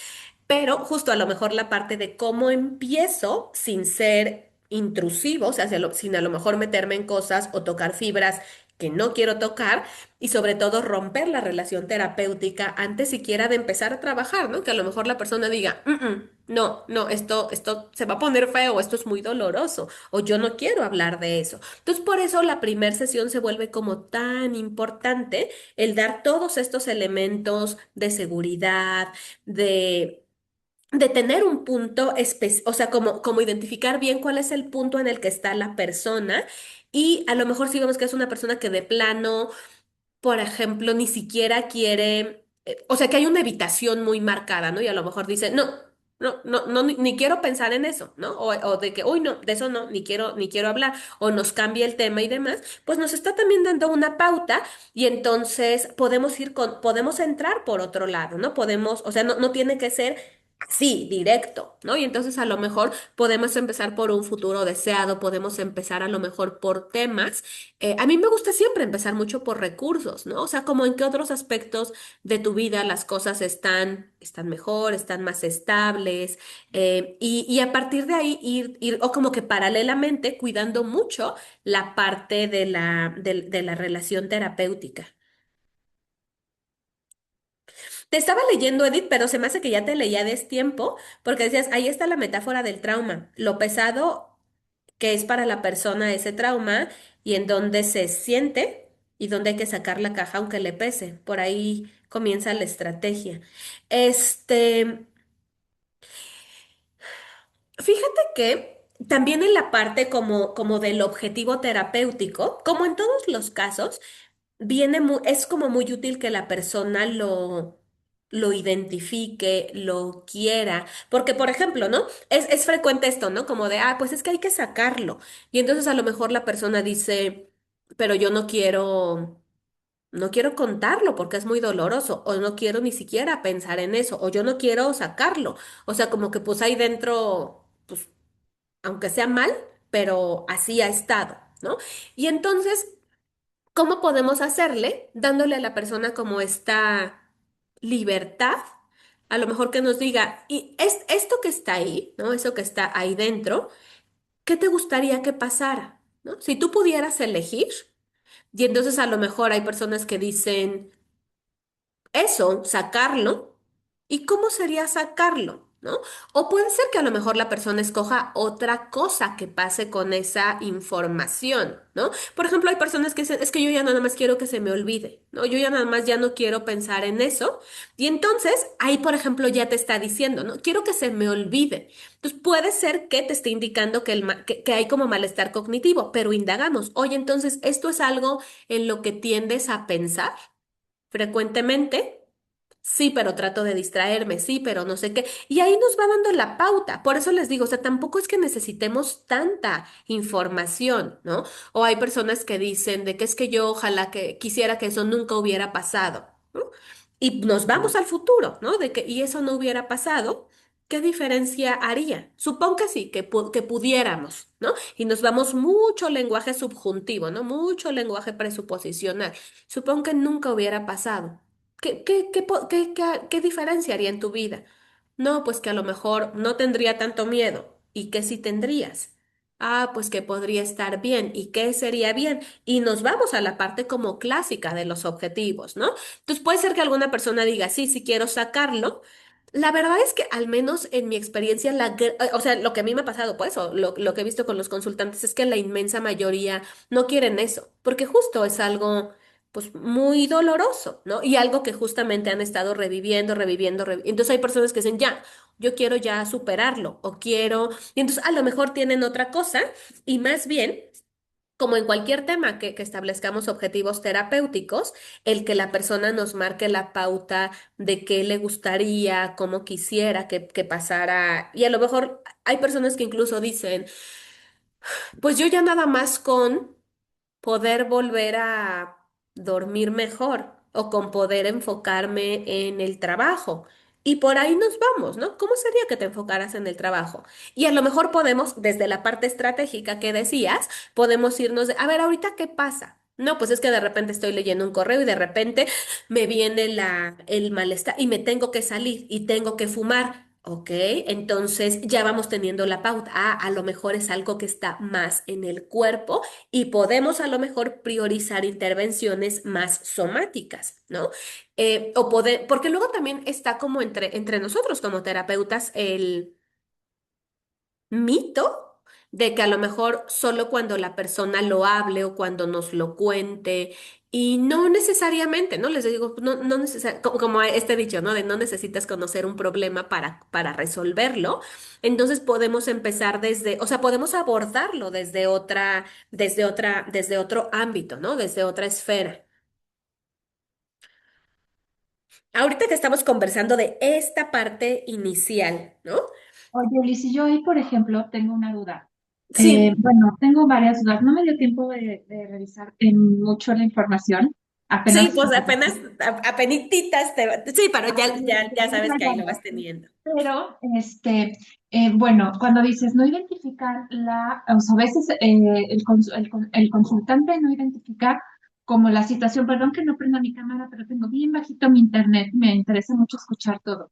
Pero justo a lo mejor la parte de cómo empiezo sin ser intrusivo, o sea, sin a lo mejor meterme en cosas o tocar fibras que no quiero tocar y sobre todo romper la relación terapéutica antes siquiera de empezar a trabajar, ¿no? Que a lo mejor la persona diga, no, no, esto se va a poner feo, esto es muy doloroso, o yo no quiero hablar de eso. Entonces, por eso la primera sesión se vuelve como tan importante el dar todos estos elementos de seguridad, de tener un punto específico, o sea, como identificar bien cuál es el punto en el que está la persona y a lo mejor si vemos que es una persona que de plano por ejemplo, ni siquiera quiere, o sea, que hay una evitación muy marcada, ¿no? Y a lo mejor dice, no, ni quiero pensar en eso, ¿no? O de que, uy, no, de eso no, ni quiero hablar, o nos cambia el tema y demás, pues nos está también dando una pauta y entonces podemos entrar por otro lado, ¿no? Podemos, o sea, no tiene que ser así, directo, ¿no? Y entonces a lo mejor podemos empezar por un futuro deseado, podemos empezar a lo mejor por temas a mí me gusta siempre empezar mucho por recursos, ¿no? O sea, como en qué otros aspectos de tu vida las cosas están mejor, están más estables, y a partir de ahí o como que paralelamente cuidando mucho la parte de la relación terapéutica. Te estaba leyendo, Edith, pero se me hace que ya te leía a destiempo, porque decías, ahí está la metáfora del trauma, lo pesado que es para la persona ese trauma y en donde se siente y donde hay que sacar la caja aunque le pese. Por ahí comienza la estrategia. Este, fíjate que también en la parte como del objetivo terapéutico, como en todos los casos, es como muy útil que la persona lo identifique, lo quiera. Porque, por ejemplo, ¿no? Es frecuente esto, ¿no? Como de, ah, pues es que hay que sacarlo. Y entonces a lo mejor la persona dice, pero yo no quiero contarlo porque es muy doloroso, o no quiero ni siquiera pensar en eso, o yo no quiero sacarlo. O sea, como que pues ahí dentro, pues, aunque sea mal, pero así ha estado, ¿no? Y entonces, ¿cómo podemos hacerle? Dándole a la persona como esta libertad, a lo mejor que nos diga, y es esto que está ahí, ¿no? Eso que está ahí dentro, ¿qué te gustaría que pasara? ¿No? Si tú pudieras elegir, y entonces a lo mejor hay personas que dicen, eso, sacarlo. ¿Y cómo sería sacarlo? ¿No? O puede ser que a lo mejor la persona escoja otra cosa que pase con esa información, ¿no? Por ejemplo, hay personas que dicen, es que yo ya nada más quiero que se me olvide, ¿no? Yo ya nada más ya no quiero pensar en eso. Y entonces, ahí, por ejemplo, ya te está diciendo, ¿no? Quiero que se me olvide. Entonces, puede ser que te esté indicando que hay como malestar cognitivo, pero indagamos, oye, entonces, ¿esto es algo en lo que tiendes a pensar frecuentemente? Sí, pero trato de distraerme, sí, pero no sé qué. Y ahí nos va dando la pauta. Por eso les digo, o sea, tampoco es que necesitemos tanta información, ¿no? O hay personas que dicen de que es que yo ojalá que quisiera que eso nunca hubiera pasado, ¿no? Y nos vamos al futuro, ¿no? De que, y eso no hubiera pasado, ¿qué diferencia haría? Supongo que sí, que pudiéramos, ¿no? Y nos vamos mucho lenguaje subjuntivo, ¿no? Mucho lenguaje presuposicional. Supongo que nunca hubiera pasado. ¿Qué diferencia haría en tu vida? No, pues que a lo mejor no tendría tanto miedo. ¿Y qué sí tendrías? Ah, pues que podría estar bien. ¿Y qué sería bien? Y nos vamos a la parte como clásica de los objetivos, ¿no? Entonces puede ser que alguna persona diga, sí, sí quiero sacarlo. La verdad es que al menos en mi experiencia, o sea, lo que a mí me ha pasado, pues, o lo que he visto con los consultantes es que la inmensa mayoría no quieren eso, porque justo es algo pues muy doloroso, ¿no? Y algo que justamente han estado reviviendo, reviviendo, Entonces hay personas que dicen, ya, yo quiero ya superarlo o quiero, y entonces a lo mejor tienen otra cosa y más bien, como en cualquier tema que establezcamos objetivos terapéuticos, el que la persona nos marque la pauta de qué le gustaría, cómo quisiera que pasara. Y a lo mejor hay personas que incluso dicen, pues yo ya nada más con poder volver a dormir mejor o con poder enfocarme en el trabajo. Y por ahí nos vamos, ¿no? ¿Cómo sería que te enfocaras en el trabajo? Y a lo mejor podemos, desde la parte estratégica que decías, podemos irnos de, a ver, ahorita qué pasa. No, pues es que de repente estoy leyendo un correo y de repente me viene el malestar y me tengo que salir y tengo que fumar. Ok, entonces ya vamos teniendo la pauta. Ah, a lo mejor es algo que está más en el cuerpo y podemos a lo mejor priorizar intervenciones más somáticas, ¿no? Porque luego también está como entre nosotros como terapeutas el mito de que a lo mejor solo cuando la persona lo hable o cuando nos lo cuente, y no necesariamente, ¿no? Les digo, no como este dicho, ¿no? De no necesitas conocer un problema para resolverlo. Entonces podemos empezar desde, o sea, podemos abordarlo desde otro ámbito, ¿no? Desde otra esfera. Ahorita que estamos conversando de esta parte inicial, ¿no? Oye, Liz, y yo ahí, por ejemplo, tengo una duda. Sí. Bueno, tengo varias dudas. No me dio tiempo de revisar mucho la información. Sí, Apenas pues apenas, apenititas sí, pero ya sabes que ahí lo vas rayando. teniendo. Pero, bueno, cuando dices no identificar o sea, a veces el consultante no identifica como la situación, perdón que no prenda mi cámara, pero tengo bien bajito mi internet, me interesa mucho escuchar todo.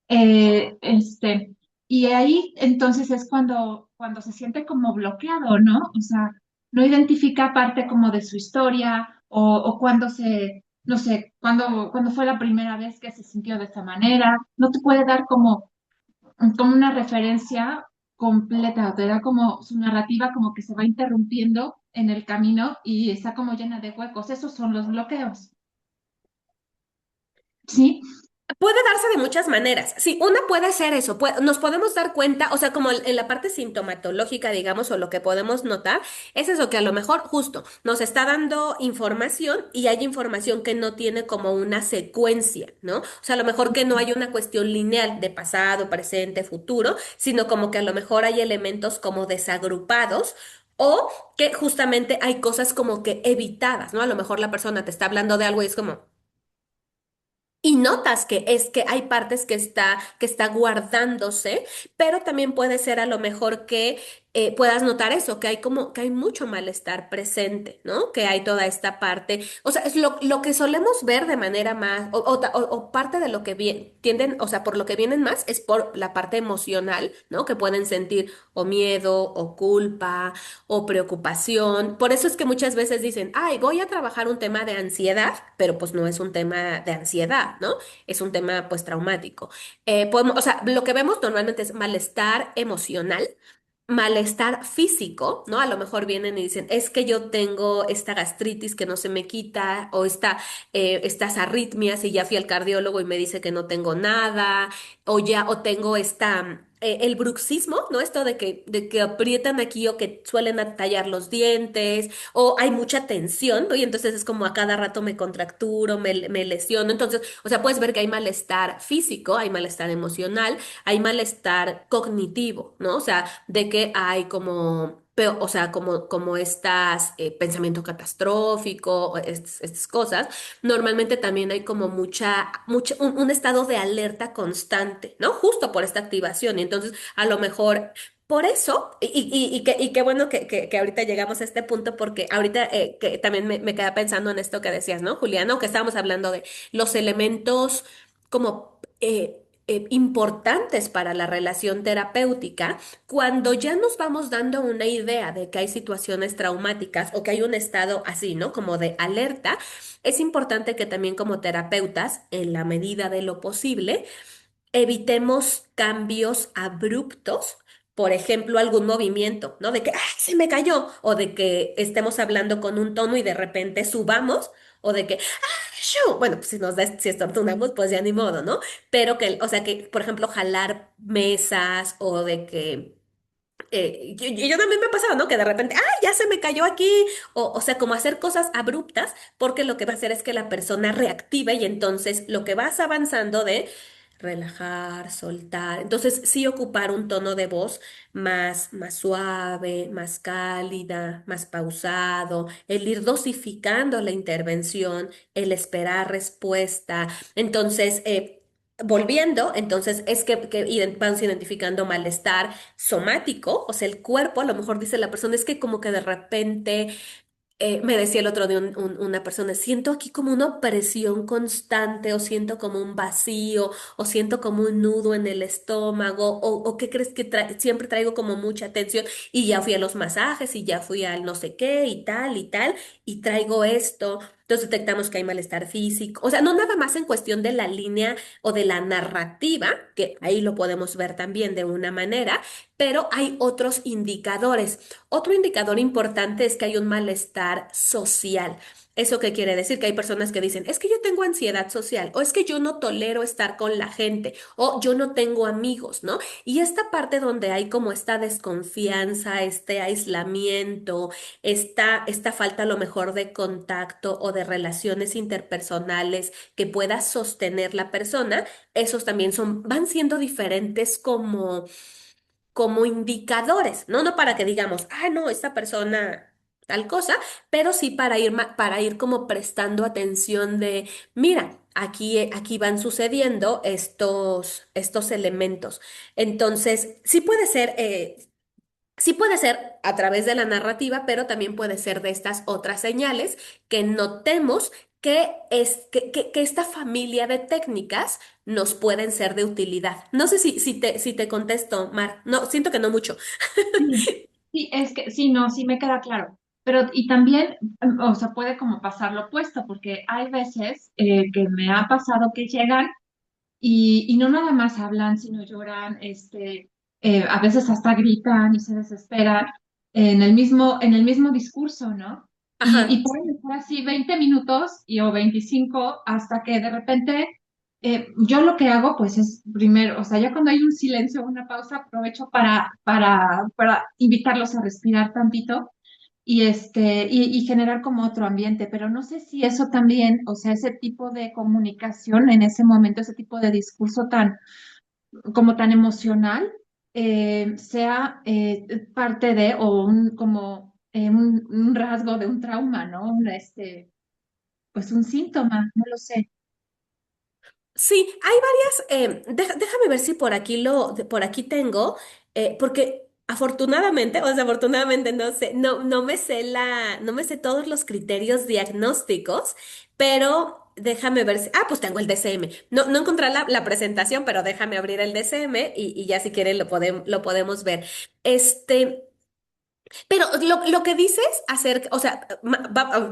Eh, este, y ahí entonces es cuando se siente como bloqueado, ¿no? O sea, no identifica parte como de su historia o cuando no sé, cuando fue la primera vez que se sintió de esta manera, no te puede dar como una referencia completa, te da como su narrativa como que se va interrumpiendo en el camino y está como llena de huecos. Esos son los bloqueos, ¿sí? Puede darse de muchas maneras. Sí, una puede ser eso. Nos podemos dar cuenta, o sea, como en la parte sintomatológica, digamos, o lo que podemos notar, es eso que a lo mejor justo nos está dando información y hay información que no tiene como una secuencia, ¿no? O sea, a lo mejor que no hay una cuestión lineal de pasado, presente, futuro, sino como que a lo mejor hay elementos como desagrupados. O que justamente hay cosas como que evitadas, ¿no? A lo mejor la persona te está hablando de algo y es como, y notas que es que hay partes que está guardándose, pero también puede ser a lo mejor que puedas notar eso, que hay como, que hay mucho malestar presente, ¿no? Que hay toda esta parte, o sea, es lo que solemos ver de manera más, o parte de lo que tienden, o sea, por lo que vienen más es por la parte emocional, ¿no? Que pueden sentir o miedo, o culpa, o preocupación. Por eso es que muchas veces dicen, ay, voy a trabajar un tema de ansiedad, pero pues no es un tema de ansiedad, ¿no? Es un tema pues traumático. O sea, lo que vemos normalmente es malestar emocional. Malestar físico, ¿no? A lo mejor vienen y dicen, es que yo tengo esta gastritis que no se me quita, o estas arritmias y ya fui al cardiólogo y me dice que no tengo nada, o tengo el bruxismo, ¿no? Esto de que aprietan aquí o que suelen tallar los dientes, o hay mucha tensión, ¿no? Y entonces es como a cada rato me contracturo, me lesiono. Entonces, o sea, puedes ver que hay malestar físico, hay malestar emocional, hay malestar cognitivo, ¿no? O sea, de que hay como, o sea, como estas pensamiento catastrófico, o estas cosas. Normalmente también hay como un estado de alerta constante, ¿no? Justo por esta activación. Y entonces, a lo mejor, por eso, y qué bueno que ahorita llegamos a este punto, porque ahorita que también me queda pensando en esto que decías, ¿no, Juliano? Que estábamos hablando de los elementos como importantes para la relación terapéutica, cuando ya nos vamos dando una idea de que hay situaciones traumáticas o que hay un estado así, ¿no? Como de alerta, es importante que también como terapeutas, en la medida de lo posible, evitemos cambios abruptos. Por ejemplo, algún movimiento, ¿no? De que, ¡ay, se me cayó! O de que estemos hablando con un tono y de repente subamos, o de que, ¡Shoo! Bueno, pues si estornudamos, pues ya ni modo, ¿no? Pero que, o sea, que, por ejemplo, jalar mesas o de que yo también me ha pasado, ¿no? Que de repente, ¡ay, ya se me cayó aquí! O sea, como hacer cosas abruptas, porque lo que va a hacer es que la persona reactive y entonces lo que vas avanzando de relajar, soltar. Entonces, sí ocupar un tono de voz más suave, más cálida, más pausado, el ir dosificando la intervención, el esperar respuesta. Entonces, volviendo, entonces es que vamos identificando malestar somático, o sea, el cuerpo, a lo mejor dice la persona, es que como que de repente me decía el otro día una persona, siento aquí como una opresión constante, o siento como un vacío, o siento como un nudo en el estómago, o qué crees que siempre traigo como mucha tensión, y ya fui a los masajes, y ya fui al no sé qué, y tal, y traigo esto. Entonces detectamos que hay malestar físico, o sea, no nada más en cuestión de la línea o de la narrativa, que ahí lo podemos ver también de una manera, pero hay otros indicadores. Otro indicador importante es que hay un malestar social. ¿Eso qué quiere decir? Que hay personas que dicen, es que yo tengo ansiedad social, o es que yo no tolero estar con la gente, o yo no tengo amigos, ¿no? Y esta parte donde hay como esta desconfianza, este aislamiento, esta falta a lo mejor de contacto o de relaciones interpersonales que pueda sostener la persona, esos también van siendo diferentes como indicadores, ¿no? No para que digamos, ah, no, esta persona tal cosa, pero sí para ir como prestando atención de, mira, aquí van sucediendo estos elementos. Entonces, sí puede ser a través de la narrativa, pero también puede ser de estas otras señales que notemos que esta familia de técnicas nos pueden ser de utilidad. No sé si te contesto, Mar. No, siento que no mucho. Sí, sí, es que sí, no, sí me queda claro. Pero, y también, o sea, puede como pasar lo opuesto, porque hay veces que me ha pasado que llegan y no nada más hablan, sino lloran, a veces hasta gritan y se desesperan en el mismo discurso, ¿no? Y Ajá. pueden estar así 20 minutos o 25 hasta que de repente yo lo que hago, pues es primero, o sea, ya cuando hay un silencio, una pausa, aprovecho para invitarlos a respirar tantito y generar como otro ambiente, pero no sé si eso también, o sea, ese tipo de comunicación en ese momento, ese tipo de discurso como tan emocional, sea parte de o como un rasgo de un trauma, ¿no? Pues un síntoma, no lo sé. Sí, hay varias, déjame ver si por aquí por aquí tengo, porque afortunadamente o desafortunadamente no sé, no me sé no me sé todos los criterios diagnósticos, pero déjame ver si, pues tengo el DCM. No encontré la presentación, pero déjame abrir el DCM y ya si quieren lo podemos ver. Este, pero lo que dices acerca, o sea,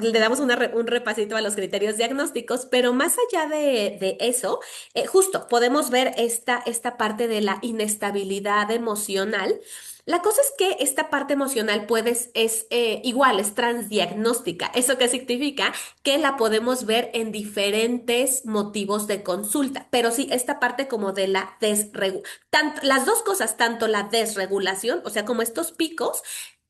le damos un repasito a los criterios diagnósticos, pero más allá de eso, justo podemos ver esta parte de la inestabilidad emocional. La cosa es que esta parte emocional igual, es transdiagnóstica. ¿Eso qué significa? Que la podemos ver en diferentes motivos de consulta. Pero sí, esta parte como de la desregulación, las dos cosas, tanto la desregulación, o sea, como estos picos,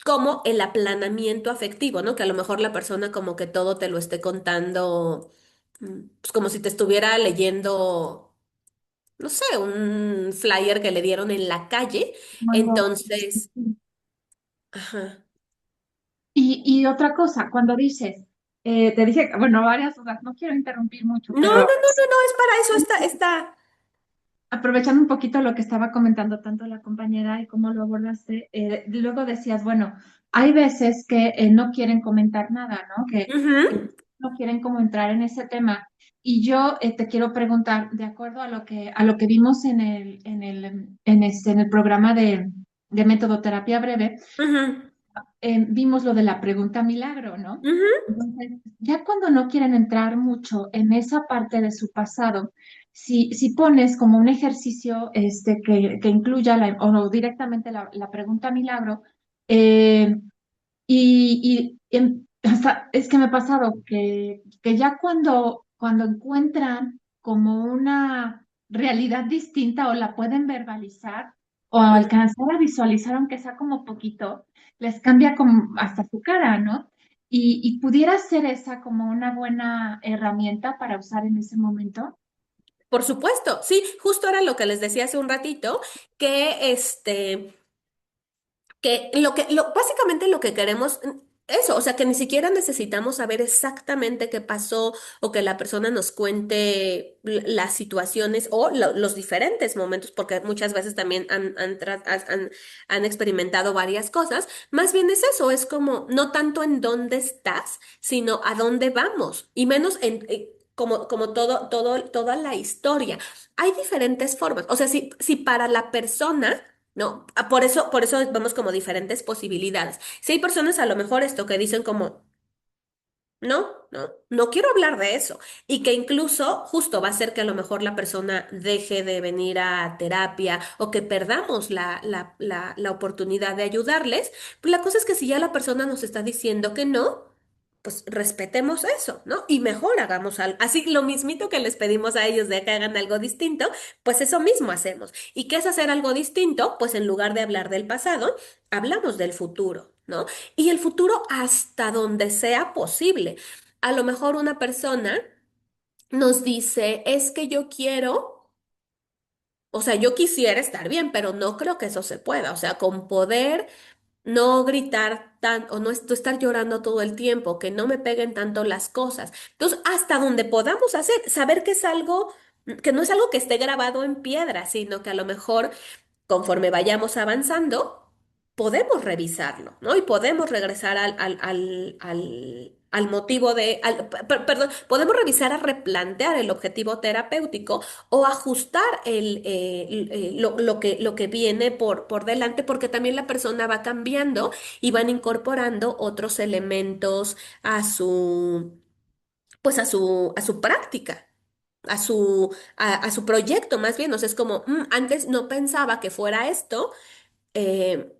como el aplanamiento afectivo, ¿no? Que a lo mejor la persona como que todo te lo esté contando, pues como si te estuviera leyendo, no sé, un flyer que le dieron en la calle. Cuando- Entonces, ajá. y otra cosa, cuando dices, te dije, bueno, varias dudas, no quiero interrumpir mucho, No, no, no, pero no, no, es para eso, está. aprovechando un poquito lo que estaba comentando tanto la compañera y cómo lo abordaste, luego decías, bueno, hay veces que no quieren comentar nada, ¿no? Que Ujú, no quieren como entrar en ese tema. Y yo te quiero preguntar, de acuerdo a lo que vimos en el programa de método terapia breve, ujú, vimos lo de la pregunta milagro, ¿no? ujú, Entonces, ya cuando no quieren entrar mucho en esa parte de su pasado, si pones como un ejercicio que incluya o no, directamente la pregunta milagro, eh, hasta, es que me ha pasado que ya cuando encuentran como una realidad distinta o la pueden verbalizar o ujú. alcanzar a visualizar, aunque sea como poquito, les cambia como hasta su cara, ¿no? Y pudiera ser esa como una buena herramienta para usar en ese momento. Por supuesto, sí, justo era lo que les decía hace un ratito, que básicamente lo que queremos, eso, o sea, que ni siquiera necesitamos saber exactamente qué pasó o que la persona nos cuente las situaciones o los diferentes momentos, porque muchas veces también han experimentado varias cosas. Más bien es eso, es como no tanto en dónde estás, sino a dónde vamos, y menos como toda la historia. Hay diferentes formas, o sea, si para la persona. No, por eso vemos como diferentes posibilidades. Si hay personas a lo mejor esto que dicen como, no quiero hablar de eso. Y que incluso justo va a ser que a lo mejor la persona deje de venir a terapia o que perdamos la oportunidad de ayudarles. Pues la cosa es que si ya la persona nos está diciendo que no, pues respetemos eso, ¿no? Y mejor hagamos algo. Así lo mismito que les pedimos a ellos de que hagan algo distinto, pues eso mismo hacemos. ¿Y qué es hacer algo distinto? Pues en lugar de hablar del pasado, hablamos del futuro, ¿no? Y el futuro hasta donde sea posible. A lo mejor una persona nos dice, es que yo quiero, o sea, yo quisiera estar bien, pero no creo que eso se pueda. O sea, con poder no gritar o no estar llorando todo el tiempo, que no me peguen tanto las cosas. Entonces, hasta donde podamos hacer, saber que es algo, que no es algo que esté grabado en piedra, sino que a lo mejor conforme vayamos avanzando, podemos revisarlo, ¿no? Y podemos regresar al motivo perdón, podemos revisar a replantear el objetivo terapéutico o ajustar lo que viene por delante, porque también la persona va cambiando y van incorporando otros elementos a a su práctica. A su proyecto más bien, o sea, es como, antes no pensaba que fuera esto, eh,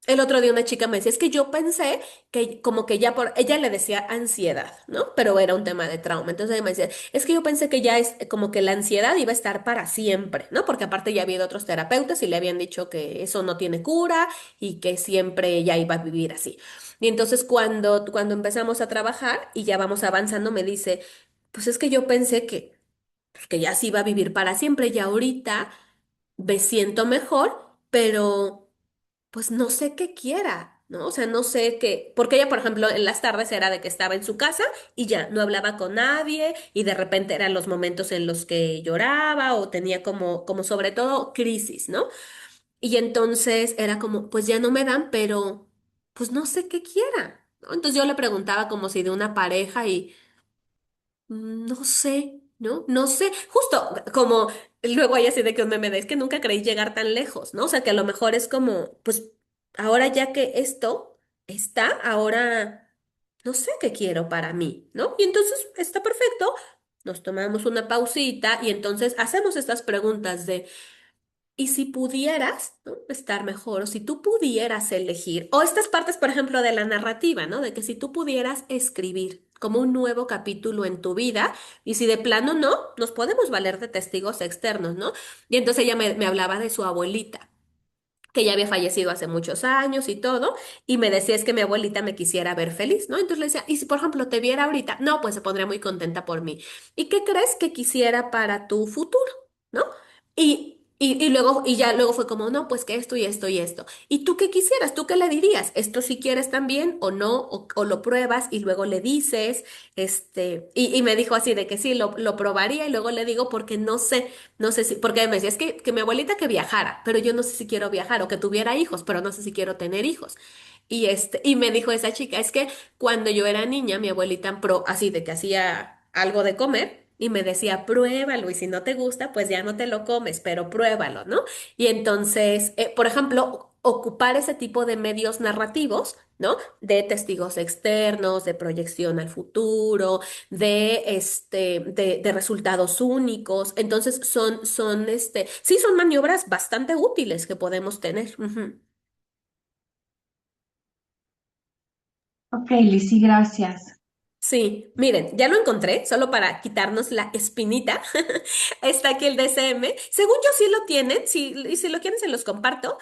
El otro día una chica me decía, es que yo pensé que como que ya por, ella le decía ansiedad, ¿no? Pero era un tema de trauma. Entonces ella me decía, es que yo pensé que ya es como que la ansiedad iba a estar para siempre, ¿no? Porque aparte ya había ido otros terapeutas y le habían dicho que eso no tiene cura y que siempre ella iba a vivir así. Y entonces cuando empezamos a trabajar y ya vamos avanzando, me dice, pues es que yo pensé que ya se iba a vivir para siempre y ahorita me siento mejor, pero pues no sé qué quiera, ¿no? O sea, no sé qué, porque ella, por ejemplo, en las tardes era de que estaba en su casa y ya no hablaba con nadie y de repente eran los momentos en los que lloraba o tenía como sobre todo crisis, ¿no? Y entonces era como, pues ya no me dan, pero pues no sé qué quiera, ¿no? Entonces yo le preguntaba como si de una pareja y no sé, ¿no? No sé, justo como luego hay así de que un meme de es que nunca creí llegar tan lejos, ¿no? O sea, que a lo mejor es como, pues ahora ya que esto está, ahora no sé qué quiero para mí, ¿no? Y entonces está perfecto, nos tomamos una pausita y entonces hacemos estas preguntas de y si pudieras, ¿no? Estar mejor, o si tú pudieras elegir, o estas partes, por ejemplo, de la narrativa, ¿no? De que si tú pudieras escribir como un nuevo capítulo en tu vida, y si de plano no, nos podemos valer de testigos externos, ¿no? Y entonces ella me hablaba de su abuelita, que ya había fallecido hace muchos años y todo, y me decía es que mi abuelita me quisiera ver feliz, ¿no? Entonces le decía, y si por ejemplo te viera ahorita, no, pues se pondría muy contenta por mí. ¿Y qué crees que quisiera para tu futuro? ¿No? Y luego, y ya luego fue como, no, pues que esto y esto y esto. ¿Y tú qué quisieras? ¿Tú qué le dirías? ¿Esto si quieres también o no? O lo pruebas y luego le dices, y me dijo así de que sí, lo probaría y luego le digo porque no sé. No sé si, porque me decía, es que mi abuelita que viajara, pero yo no sé si quiero viajar, o que tuviera hijos, pero no sé si quiero tener hijos. Y me dijo esa chica, es que cuando yo era niña, mi abuelita así de que hacía algo de comer y me decía, pruébalo, y si no te gusta, pues ya no te lo comes, pero pruébalo, ¿no? Y entonces, por ejemplo, ocupar ese tipo de medios narrativos, ¿no? De testigos externos, de proyección al futuro de resultados únicos. Entonces sí son maniobras bastante útiles que podemos tener. Ujú. Ok, Lizzy, gracias. Sí, miren, ya lo encontré, solo para quitarnos la espinita. Está aquí el DSM. Según yo sí lo tienen, y si lo quieren se los comparto.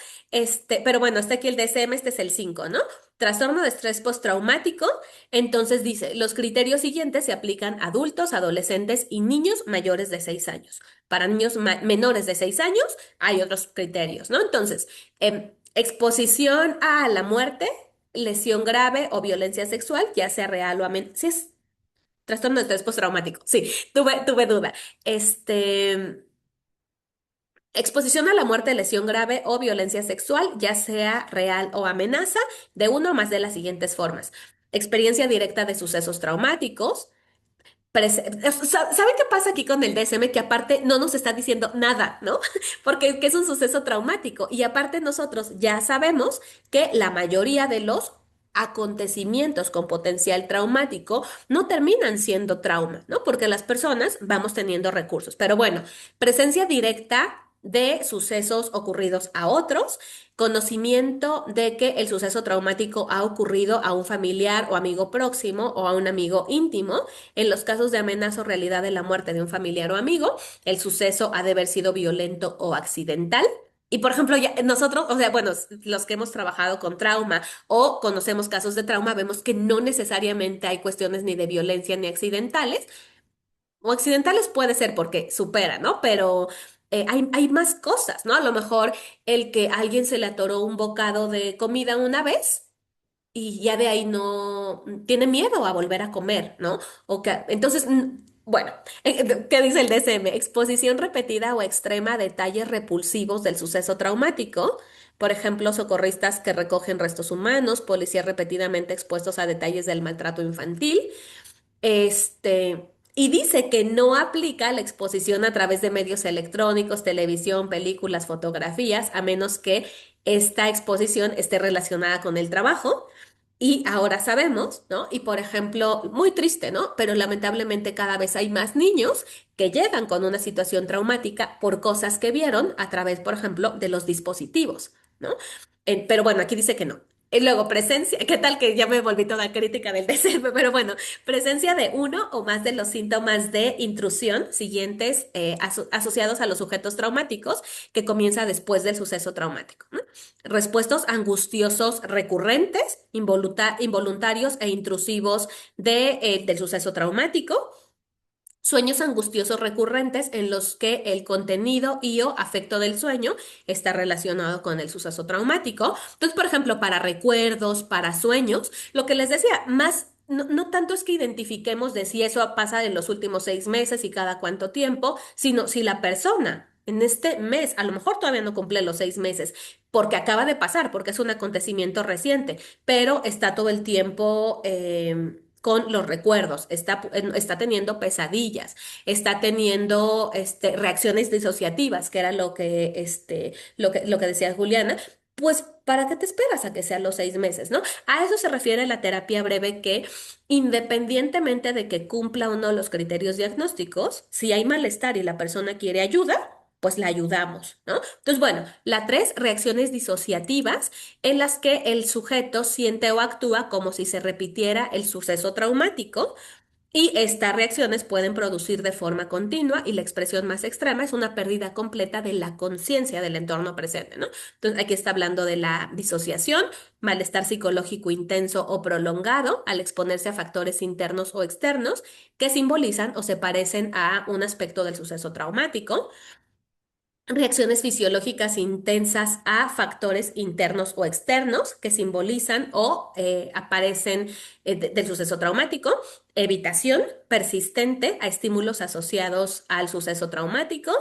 Pero bueno, está aquí el DSM, este es el 5, ¿no? Trastorno de estrés postraumático. Entonces dice, los criterios siguientes se aplican a adultos, adolescentes y niños mayores de 6 años. Para niños menores de 6 años hay otros criterios, ¿no? Entonces, exposición a la muerte, lesión grave o violencia sexual, ya sea real o amenazante. Sí, es trastorno de estrés postraumático. Sí, tuve duda. Exposición a la muerte, lesión grave o violencia sexual, ya sea real o amenaza, de una o más de las siguientes formas. Experiencia directa de sucesos traumáticos. ¿Saben qué pasa aquí con el DSM? Que aparte no nos está diciendo nada, ¿no? Porque que es un suceso traumático. Y aparte nosotros ya sabemos que la mayoría de los acontecimientos con potencial traumático no terminan siendo trauma, ¿no? Porque las personas vamos teniendo recursos. Pero bueno, presencia directa de sucesos ocurridos a otros, conocimiento de que el suceso traumático ha ocurrido a un familiar o amigo próximo o a un amigo íntimo. En los casos de amenaza o realidad de la muerte de un familiar o amigo, el suceso ha de haber sido violento o accidental. Y por ejemplo, ya nosotros, o sea, bueno, los que hemos trabajado con trauma o conocemos casos de trauma, vemos que no necesariamente hay cuestiones ni de violencia ni accidentales. O accidentales puede ser porque supera, ¿no? Pero hay más cosas, ¿no? A lo mejor el que a alguien se le atoró un bocado de comida una vez y ya de ahí no tiene miedo a volver a comer, ¿no? Entonces, bueno, ¿qué dice el DSM? Exposición repetida o extrema a detalles repulsivos del suceso traumático. Por ejemplo, socorristas que recogen restos humanos, policías repetidamente expuestos a detalles del maltrato infantil. Y dice que no aplica la exposición a través de medios electrónicos, televisión, películas, fotografías, a menos que esta exposición esté relacionada con el trabajo. Y ahora sabemos, ¿no? Y por ejemplo, muy triste, ¿no? Pero lamentablemente cada vez hay más niños que llegan con una situación traumática por cosas que vieron a través, por ejemplo, de los dispositivos, ¿no? Pero bueno, aquí dice que no. Y luego, presencia, ¿qué tal que ya me volví toda crítica del DCM? Pero bueno, presencia de uno o más de los síntomas de intrusión siguientes asociados a los sujetos traumáticos que comienza después del suceso traumático, ¿no? Respuestos angustiosos recurrentes, involuntarios e intrusivos del suceso traumático. Sueños angustiosos recurrentes en los que el contenido y o afecto del sueño está relacionado con el suceso traumático. Entonces, por ejemplo, para recuerdos, para sueños, lo que les decía, más, no tanto es que identifiquemos de si eso pasa en los últimos 6 meses y cada cuánto tiempo, sino si la persona en este mes, a lo mejor todavía no cumple los 6 meses, porque acaba de pasar, porque es un acontecimiento reciente, pero está todo el tiempo con los recuerdos, está teniendo pesadillas, está teniendo reacciones disociativas, que era lo que decía Juliana. Pues, ¿para qué te esperas a que sean los 6 meses, no? A eso se refiere la terapia breve que, independientemente de que cumpla o no los criterios diagnósticos, si hay malestar y la persona quiere ayuda, pues la ayudamos, ¿no? Entonces, bueno, la tres, reacciones disociativas en las que el sujeto siente o actúa como si se repitiera el suceso traumático y estas reacciones pueden producir de forma continua y la expresión más extrema es una pérdida completa de la conciencia del entorno presente, ¿no? Entonces, aquí está hablando de la disociación, malestar psicológico intenso o prolongado al exponerse a factores internos o externos que simbolizan o se parecen a un aspecto del suceso traumático. Reacciones fisiológicas intensas a factores internos o externos que simbolizan o aparecen del suceso traumático. Evitación persistente a estímulos asociados al suceso traumático,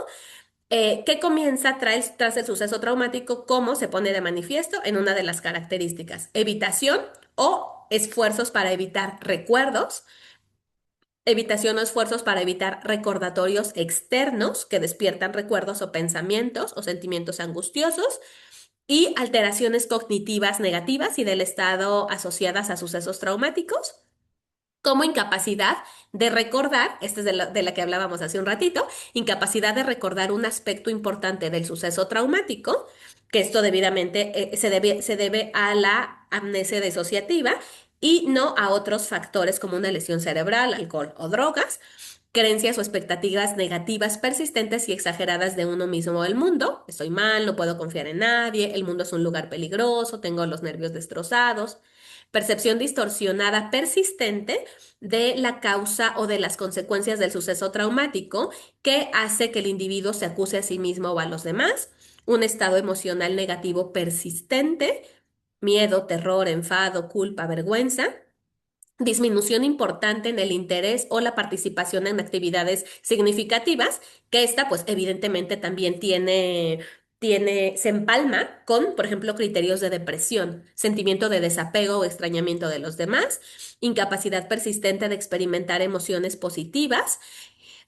que comienza tras el suceso traumático, como se pone de manifiesto en una de las características. Evitación o esfuerzos para evitar recuerdos. Evitación o esfuerzos para evitar recordatorios externos que despiertan recuerdos o pensamientos o sentimientos angustiosos y alteraciones cognitivas negativas y del estado asociadas a sucesos traumáticos, como incapacidad de recordar, esta es de la que hablábamos hace un ratito, incapacidad de recordar un aspecto importante del suceso traumático, que esto debidamente se debe a la amnesia disociativa y no a otros factores como una lesión cerebral, alcohol o drogas, creencias o expectativas negativas persistentes y exageradas de uno mismo o del mundo. Estoy mal, no puedo confiar en nadie, el mundo es un lugar peligroso, tengo los nervios destrozados. Percepción distorsionada persistente de la causa o de las consecuencias del suceso traumático que hace que el individuo se acuse a sí mismo o a los demás. Un estado emocional negativo persistente, miedo, terror, enfado, culpa, vergüenza. Disminución importante en el interés o la participación en actividades significativas, que esta pues evidentemente también se empalma con, por ejemplo, criterios de depresión, sentimiento de desapego o extrañamiento de los demás, incapacidad persistente de experimentar emociones positivas,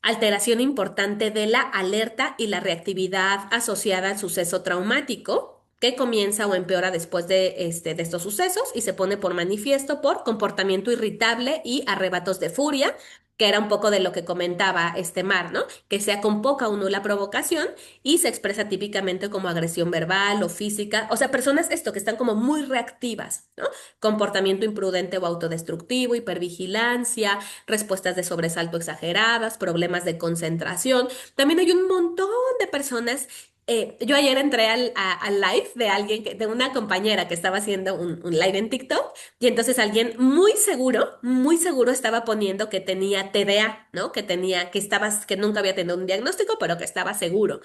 alteración importante de la alerta y la reactividad asociada al suceso traumático, que comienza o empeora después de estos sucesos y se pone por manifiesto por comportamiento irritable y arrebatos de furia, que era un poco de lo que comentaba este Mar, ¿no? Que sea con poca o nula provocación y se expresa típicamente como agresión verbal o física, o sea, personas esto que están como muy reactivas, ¿no? Comportamiento imprudente o autodestructivo, hipervigilancia, respuestas de sobresalto exageradas, problemas de concentración. También hay un montón de personas. Yo ayer entré al live de alguien, de una compañera que estaba haciendo un live en TikTok y entonces alguien muy seguro estaba poniendo que tenía TDA, ¿no? Que nunca había tenido un diagnóstico, pero que estaba seguro.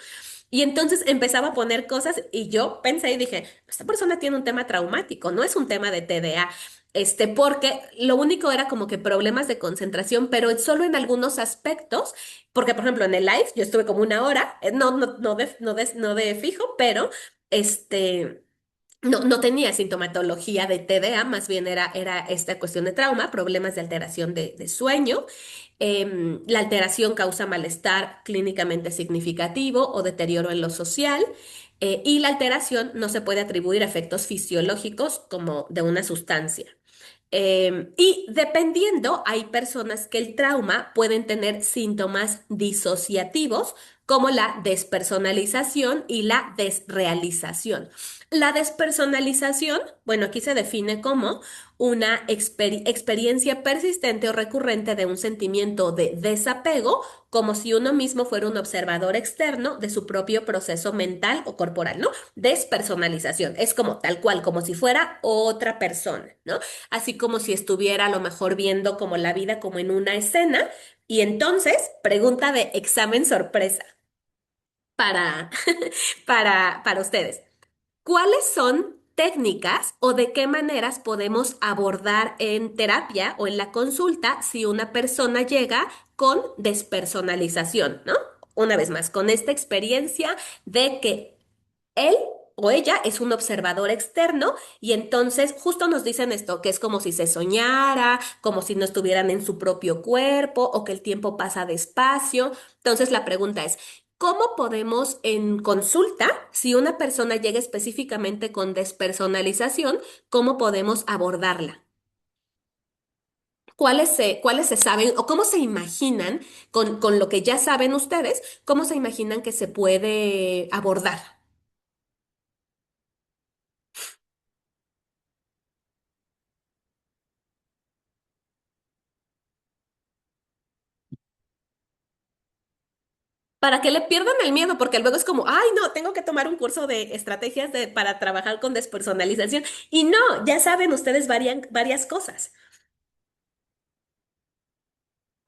Y entonces empezaba a poner cosas y yo pensé y dije, esta persona tiene un tema traumático, no es un tema de TDA. Porque lo único era como que problemas de concentración, pero solo en algunos aspectos, porque por ejemplo en el live yo estuve como una hora, no de fijo, pero no tenía sintomatología de TDA, más bien era esta cuestión de trauma, problemas de alteración de sueño. La alteración causa malestar clínicamente significativo o deterioro en lo social. Y la alteración no se puede atribuir a efectos fisiológicos como de una sustancia. Y dependiendo, hay personas que el trauma pueden tener síntomas disociativos como la despersonalización y la desrealización. La despersonalización, bueno, aquí se define como una experiencia persistente o recurrente de un sentimiento de desapego, como si uno mismo fuera un observador externo de su propio proceso mental o corporal, ¿no? Despersonalización, es como tal cual, como si fuera otra persona, ¿no? Así como si estuviera a lo mejor viendo como la vida como en una escena. Y entonces, pregunta de examen sorpresa para, para ustedes. ¿Cuáles son técnicas o de qué maneras podemos abordar en terapia o en la consulta si una persona llega con despersonalización, ¿no? Una vez más, con esta experiencia de que él o ella es un observador externo y entonces justo nos dicen esto, que es como si se soñara, como si no estuvieran en su propio cuerpo o que el tiempo pasa despacio. Entonces la pregunta es, ¿cómo podemos en consulta, si una persona llega específicamente con despersonalización, cómo podemos abordarla? Cuáles se saben o cómo se imaginan con lo que ya saben ustedes, cómo se imaginan que se puede abordar? Para que le pierdan el miedo, porque luego es como, ay, no, tengo que tomar un curso de estrategias para trabajar con despersonalización. Y no, ya saben ustedes varias cosas.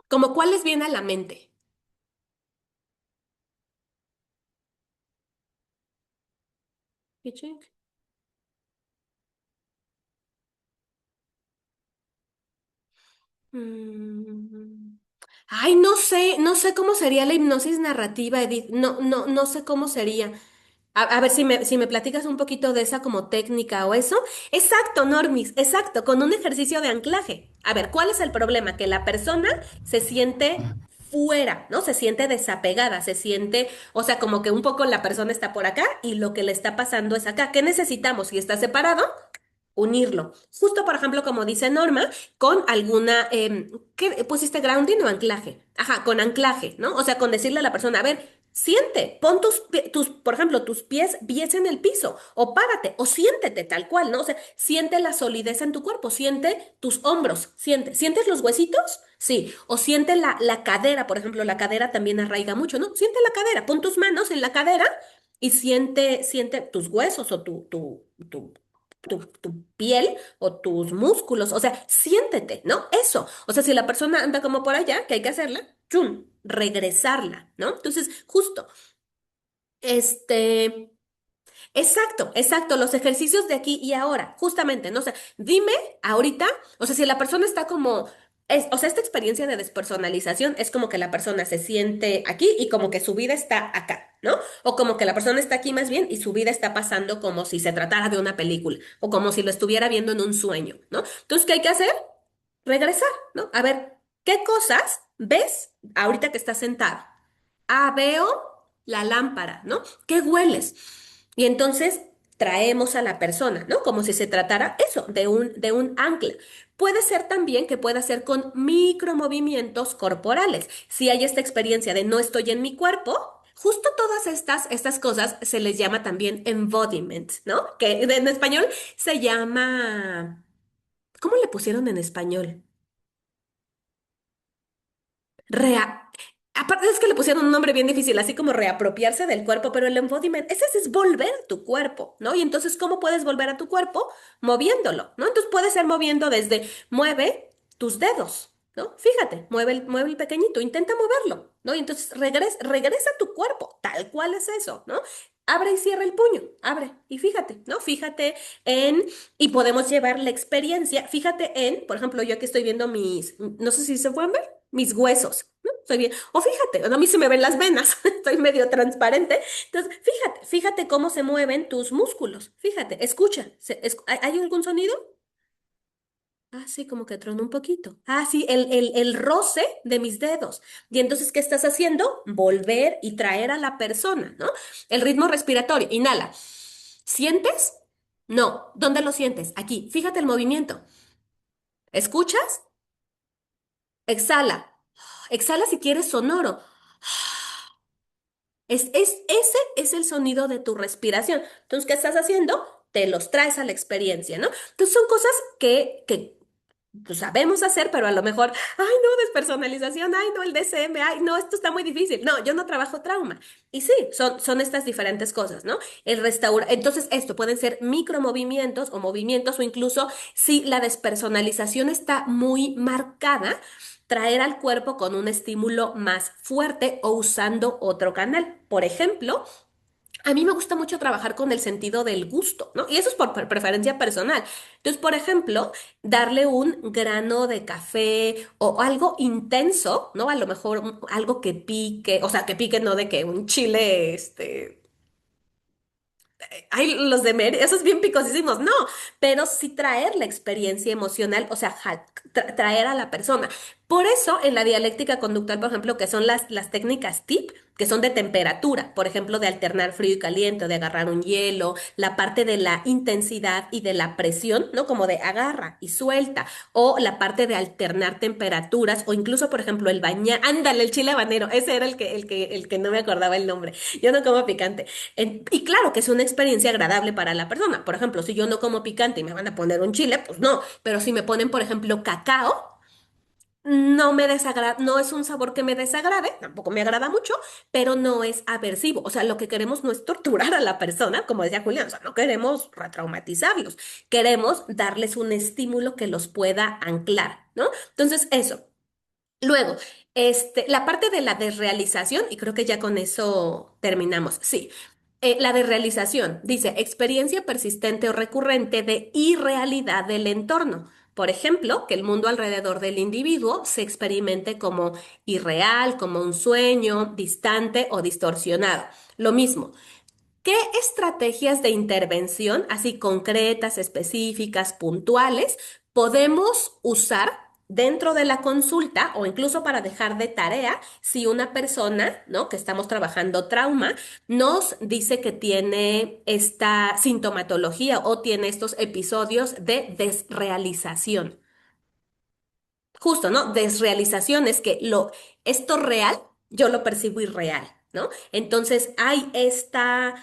Como cuál les viene a la mente. Pichín. Mm. Ay, no sé cómo sería la hipnosis narrativa, Edith. No sé cómo sería. A ver si me platicas un poquito de esa como técnica o eso. Exacto, Normis, exacto, con un ejercicio de anclaje. A ver, ¿cuál es el problema? Que la persona se siente fuera, ¿no? Se siente desapegada, se siente, o sea, como que un poco la persona está por acá y lo que le está pasando es acá. ¿Qué necesitamos? Si está separado, unirlo. Justo, por ejemplo, como dice Norma, con alguna, ¿qué pusiste grounding o anclaje? Ajá, con anclaje, ¿no? O sea, con decirle a la persona, a ver, siente, pon por ejemplo, tus pies en el piso, o párate, o siéntete tal cual, ¿no? O sea, siente la solidez en tu cuerpo, siente tus hombros, ¿sientes los huesitos? Sí, o siente la cadera, por ejemplo, la cadera también arraiga mucho, ¿no? Siente la cadera, pon tus manos en la cadera y siente tus huesos o tu piel o tus músculos, o sea, siéntete, ¿no? Eso. O sea, si la persona anda como por allá, ¿qué hay que hacerla? ¡Chum! Regresarla, ¿no? Entonces, justo, este, exacto, los ejercicios de aquí y ahora, justamente, ¿no? O sea, dime ahorita, o sea, si la persona está como, o sea, esta experiencia de despersonalización es como que la persona se siente aquí y como que su vida está acá, ¿no? O como que la persona está aquí más bien y su vida está pasando como si se tratara de una película o como si lo estuviera viendo en un sueño, ¿no? Entonces, ¿qué hay que hacer? Regresar, ¿no? A ver, ¿qué cosas ves ahorita que estás sentado? Ah, veo la lámpara, ¿no? ¿Qué hueles? Y entonces traemos a la persona, ¿no? Como si se tratara eso, de un ancla. Puede ser también que pueda ser con micromovimientos corporales. Si hay esta experiencia de no estoy en mi cuerpo, justo todas estas cosas se les llama también embodiment, ¿no? Que en español se llama, ¿cómo le pusieron en español? Rea. Aparte es que le pusieron un nombre bien difícil, así como reapropiarse del cuerpo, pero el embodiment, ese es volver tu cuerpo, ¿no? Y entonces, ¿cómo puedes volver a tu cuerpo? Moviéndolo, ¿no? Entonces puede ser moviendo desde, mueve tus dedos, ¿no? Fíjate, mueve el pequeñito, intenta moverlo, ¿no? Y entonces regresa a tu cuerpo, tal cual es eso, ¿no? Abre y cierra el puño, abre y fíjate, ¿no? Fíjate en, y podemos llevar la experiencia, fíjate en, por ejemplo, yo aquí estoy viendo no sé si se pueden ver mis huesos, ¿no? Estoy bien. O fíjate, a mí se me ven las venas, estoy medio transparente. Entonces, fíjate cómo se mueven tus músculos. Fíjate, escucha. ¿Hay algún sonido? Ah, sí, como que tronó un poquito. Ah, sí, el roce de mis dedos. Y entonces, ¿qué estás haciendo? Volver y traer a la persona, ¿no? El ritmo respiratorio. Inhala. ¿Sientes? No. ¿Dónde lo sientes? Aquí. Fíjate el movimiento. ¿Escuchas? Exhala. Exhala si quieres sonoro. Ese es el sonido de tu respiración. Entonces, ¿qué estás haciendo? Te los traes a la experiencia, ¿no? Entonces, son cosas que pues, sabemos hacer, pero a lo mejor, ay, no, despersonalización, ay, no, el DCM, ay, no, esto está muy difícil. No, yo no trabajo trauma. Y sí, son estas diferentes cosas, ¿no? Entonces, esto pueden ser micromovimientos o movimientos o incluso si la despersonalización está muy marcada, traer al cuerpo con un estímulo más fuerte o usando otro canal. Por ejemplo, a mí me gusta mucho trabajar con el sentido del gusto, ¿no? Y eso es por preferencia personal. Entonces, por ejemplo, darle un grano de café o algo intenso, ¿no? A lo mejor algo que pique, o sea, que pique no de que un chile, ay, los de Mary, esos bien picosísimos, no, pero sí traer la experiencia emocional, o sea, traer a la persona. Por eso, en la dialéctica conductual, por ejemplo, que son las técnicas TIP, que son de temperatura, por ejemplo, de alternar frío y caliente, o de agarrar un hielo, la parte de la intensidad y de la presión, ¿no? Como de agarra y suelta, o la parte de alternar temperaturas, o incluso, por ejemplo, el bañar, ándale, el chile habanero, ese era el que no me acordaba el nombre. Yo no como picante. Y claro que es una experiencia agradable para la persona. Por ejemplo, si yo no como picante y me van a poner un chile, pues no. Pero si me ponen, por ejemplo, cacao, no me desagrada, no es un sabor que me desagrade, tampoco me agrada mucho, pero no es aversivo. O sea, lo que queremos no es torturar a la persona, como decía Julián, o sea, no queremos retraumatizarlos, queremos darles un estímulo que los pueda anclar, ¿no? Entonces, eso. Luego, la parte de la desrealización, y creo que ya con eso terminamos. Sí, la desrealización dice experiencia persistente o recurrente de irrealidad del entorno. Por ejemplo, que el mundo alrededor del individuo se experimente como irreal, como un sueño, distante o distorsionado. Lo mismo. ¿Qué estrategias de intervención, así concretas, específicas, puntuales, podemos usar dentro de la consulta o incluso para dejar de tarea si una persona, ¿no? Que estamos trabajando trauma, nos dice que tiene esta sintomatología o tiene estos episodios de desrealización? Justo, ¿no? Desrealización es que esto real, yo lo percibo irreal, ¿no? Entonces hay esta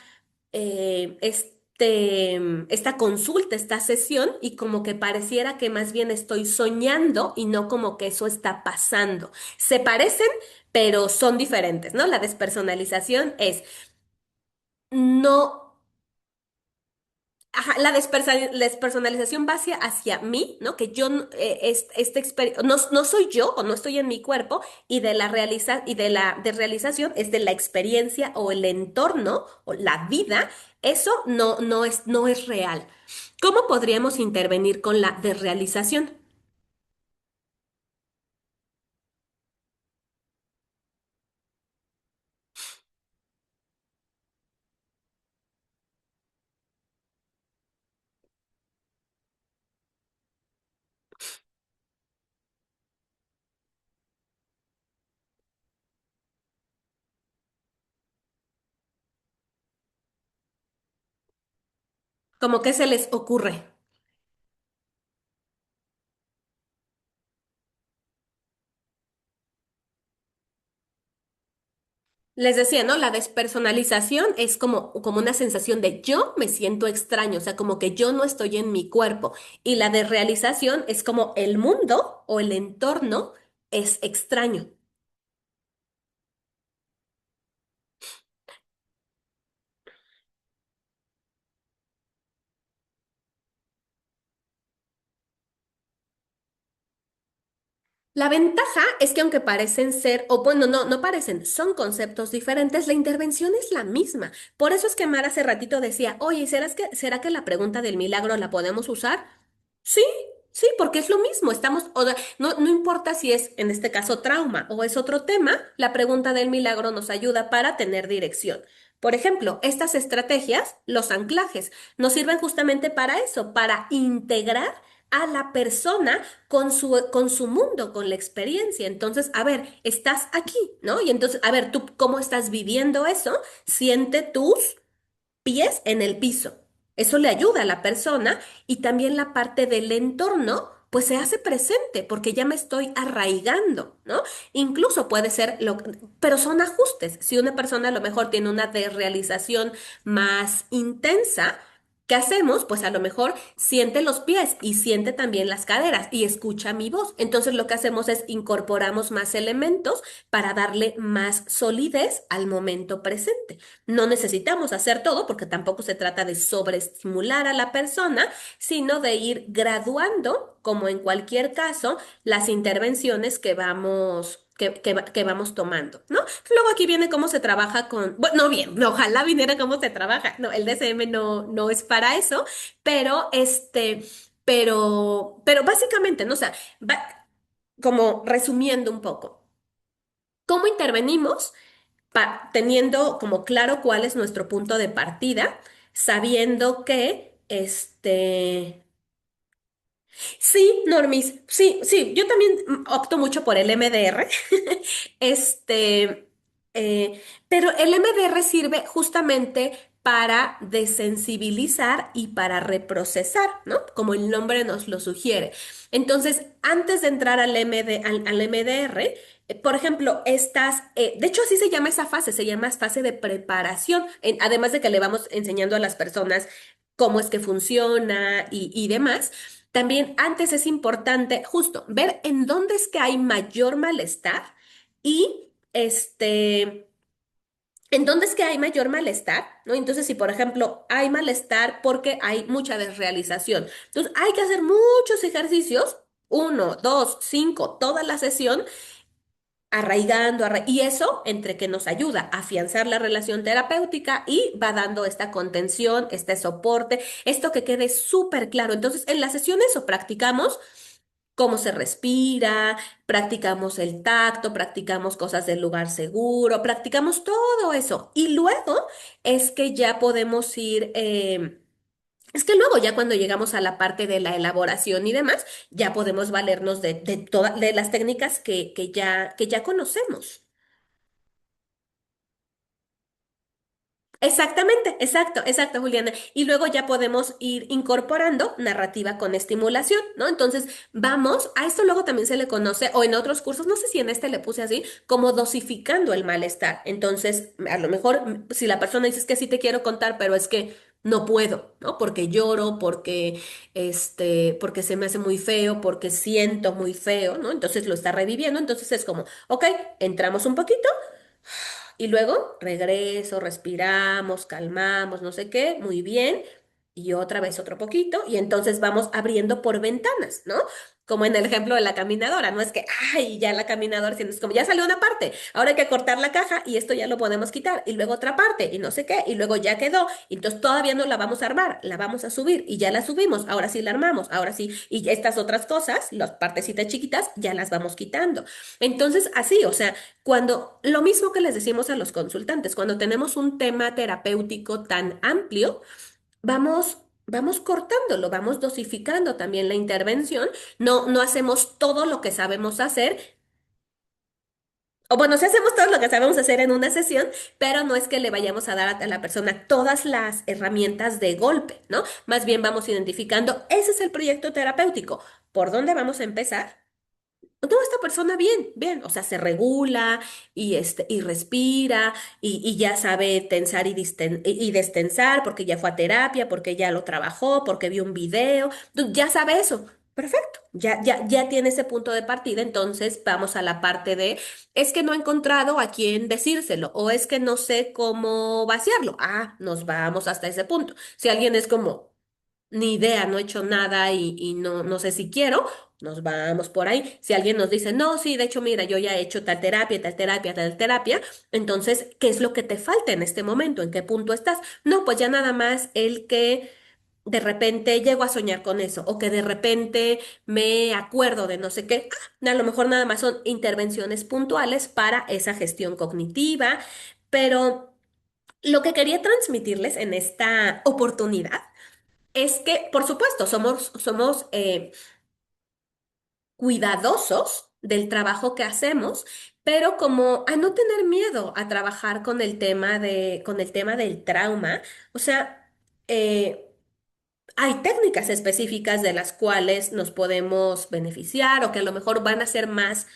consulta, esta sesión, y como que pareciera que más bien estoy soñando y no como que eso está pasando. Se parecen, pero son diferentes, ¿no? La despersonalización es no. Ajá, la despersonalización va hacia mí, ¿no? Que yo, no soy yo o no estoy en mi cuerpo y de la desrealización es de la experiencia o el entorno o la vida. Eso no es real. ¿Cómo podríamos intervenir con la desrealización? ¿Cómo que se les ocurre? Les decía, ¿no? La despersonalización es como una sensación de yo me siento extraño, o sea, como que yo no estoy en mi cuerpo. Y la desrealización es como el mundo o el entorno es extraño. La ventaja es que aunque parecen ser, o bueno, no parecen, son conceptos diferentes, la intervención es la misma. Por eso es que Mar hace ratito decía, oye, ¿será que la pregunta del milagro la podemos usar? Sí, sí, porque es lo mismo. No importa si es, en este caso, trauma o es otro tema, la pregunta del milagro nos ayuda para tener dirección. Por ejemplo, estas estrategias, los anclajes, nos sirven justamente para eso, para integrar a la persona con su mundo, con la experiencia. Entonces, a ver, estás aquí, ¿no? Y entonces, a ver, tú, ¿cómo estás viviendo eso? Siente tus pies en el piso. Eso le ayuda a la persona y también la parte del entorno. pues se hace presente porque ya me estoy arraigando, ¿no? Incluso puede ser pero son ajustes. Si una persona a lo mejor tiene una desrealización más intensa, ¿qué hacemos? Pues a lo mejor siente los pies y siente también las caderas y escucha mi voz. Entonces lo que hacemos es incorporamos más elementos para darle más solidez al momento presente. No necesitamos hacer todo porque tampoco se trata de sobreestimular a la persona, sino de ir graduando, como en cualquier caso, las intervenciones que vamos, que vamos tomando, ¿no? Luego aquí viene cómo se trabaja con, bueno, no bien, no, ojalá viniera cómo se trabaja, no, el DSM no es para eso, pero pero básicamente, ¿no? O sea, como resumiendo un poco, ¿cómo intervenimos? Teniendo como claro cuál es nuestro punto de partida, sabiendo que sí, Normis, sí, sí, yo también opto mucho por el MDR. Este, pero el MDR sirve justamente para desensibilizar y para reprocesar, ¿no? Como el nombre nos lo sugiere. Entonces, antes de entrar al MDR, por ejemplo, de hecho así se llama esa fase, se llama fase de preparación, además de que le vamos enseñando a las personas cómo es que funciona y demás. También antes es importante justo ver en dónde es que hay mayor malestar y en dónde es que hay mayor malestar, ¿no? Entonces, si por ejemplo hay malestar porque hay mucha desrealización, entonces hay que hacer muchos ejercicios, uno, dos, cinco, toda la sesión arraigando, y eso entre que nos ayuda a afianzar la relación terapéutica y va dando esta contención, este soporte, esto que quede súper claro. Entonces, en las sesiones o practicamos cómo se respira, practicamos el tacto, practicamos cosas del lugar seguro, practicamos todo eso. Y luego es que ya podemos ir, es que luego ya cuando llegamos a la parte de la elaboración y demás, ya podemos valernos de todas de las técnicas que ya conocemos. Exactamente, exacto, exacto, Juliana. Y luego ya podemos ir incorporando narrativa con estimulación, ¿no? Entonces, vamos, a esto luego también se le conoce, o en otros cursos, no sé si en este le puse así, como dosificando el malestar. Entonces, a lo mejor, si la persona dice es que sí te quiero contar, pero es que no puedo, ¿no? Porque lloro, porque se me hace muy feo, porque siento muy feo, ¿no? Entonces lo está reviviendo. Entonces es como, ok, entramos un poquito. Y luego regreso, respiramos, calmamos, no sé qué, muy bien. Y otra vez otro poquito. Y entonces vamos abriendo por ventanas, ¿no? Como en el ejemplo de la caminadora, no es que, ay, ya la caminadora, sino es como, ya salió una parte, ahora hay que cortar la caja y esto ya lo podemos quitar. Y luego otra parte y no sé qué, y luego ya quedó. Y entonces todavía no la vamos a armar, la vamos a subir y ya la subimos, ahora sí la armamos, ahora sí. Y estas otras cosas, las partecitas chiquitas, ya las vamos quitando. Entonces, así, o sea, lo mismo que les decimos a los consultantes, cuando tenemos un tema terapéutico tan amplio, vamos cortándolo, vamos dosificando también la intervención, no hacemos todo lo que sabemos hacer, o bueno, sí hacemos todo lo que sabemos hacer en una sesión, pero no es que le vayamos a dar a la persona todas las herramientas de golpe, ¿no? Más bien vamos identificando, ese es el proyecto terapéutico, ¿por dónde vamos a empezar? No, esta persona bien, bien, o sea, se regula y respira y ya sabe tensar y destensar porque ya fue a terapia, porque ya lo trabajó, porque vio un video, ya sabe eso. Perfecto, ya tiene ese punto de partida, entonces vamos a la parte de, es que no he encontrado a quién decírselo o es que no sé cómo vaciarlo. Ah, nos vamos hasta ese punto. Si alguien es como ni idea, no he hecho nada y no sé si quiero, nos vamos por ahí. Si alguien nos dice, no, sí, de hecho, mira, yo ya he hecho tal terapia, tal terapia, tal terapia, entonces, ¿qué es lo que te falta en este momento? ¿En qué punto estás? No, pues ya nada más el que de repente llego a soñar con eso o que de repente me acuerdo de no sé qué. A lo mejor nada más son intervenciones puntuales para esa gestión cognitiva, pero lo que quería transmitirles en esta oportunidad es que, por supuesto, somos cuidadosos del trabajo que hacemos, pero como a no tener miedo a trabajar con el tema del trauma, o sea, eh, hay técnicas específicas de las cuales nos podemos beneficiar o que a lo mejor van a ser más,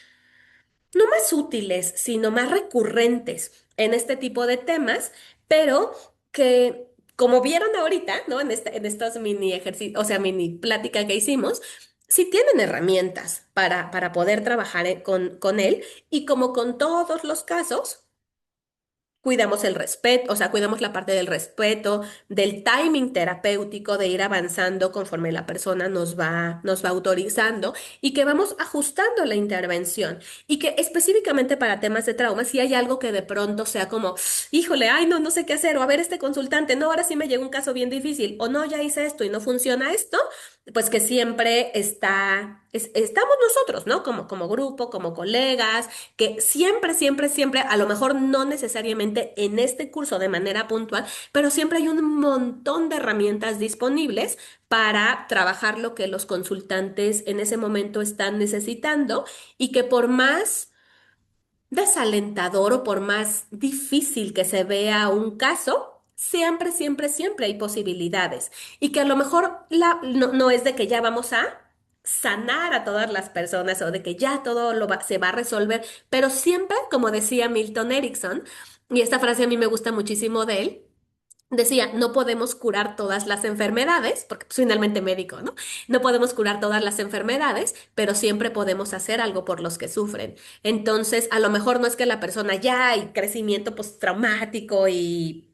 no más útiles, sino más recurrentes en este tipo de temas, pero que, como vieron ahorita, ¿no? En estos mini ejercicios, o sea, mini plática que hicimos, sí tienen herramientas para poder trabajar con él y como con todos los casos. Cuidamos el respeto, o sea, cuidamos la parte del respeto, del timing terapéutico, de ir avanzando conforme la persona nos va autorizando y que vamos ajustando la intervención. Y que específicamente para temas de trauma, si hay algo que de pronto sea como, híjole, ay, no, no sé qué hacer, o a ver este consultante, no, ahora sí me llegó un caso bien difícil, o no, ya hice esto y no funciona esto, pues que siempre estamos nosotros, ¿no? Como grupo, como colegas que siempre, siempre, siempre, a lo mejor no necesariamente en este curso de manera puntual, pero siempre hay un montón de herramientas disponibles para trabajar lo que los consultantes en ese momento están necesitando y que por más desalentador o por más difícil que se vea un caso, siempre, siempre, siempre hay posibilidades. Y que a lo mejor no es de que ya vamos a sanar a todas las personas o de que ya todo se va a resolver, pero siempre, como decía Milton Erickson, y esta frase a mí me gusta muchísimo de él, decía, no podemos curar todas las enfermedades, porque pues, finalmente médico, ¿no? No podemos curar todas las enfermedades, pero siempre podemos hacer algo por los que sufren. Entonces, a lo mejor no es que la persona ya hay crecimiento postraumático y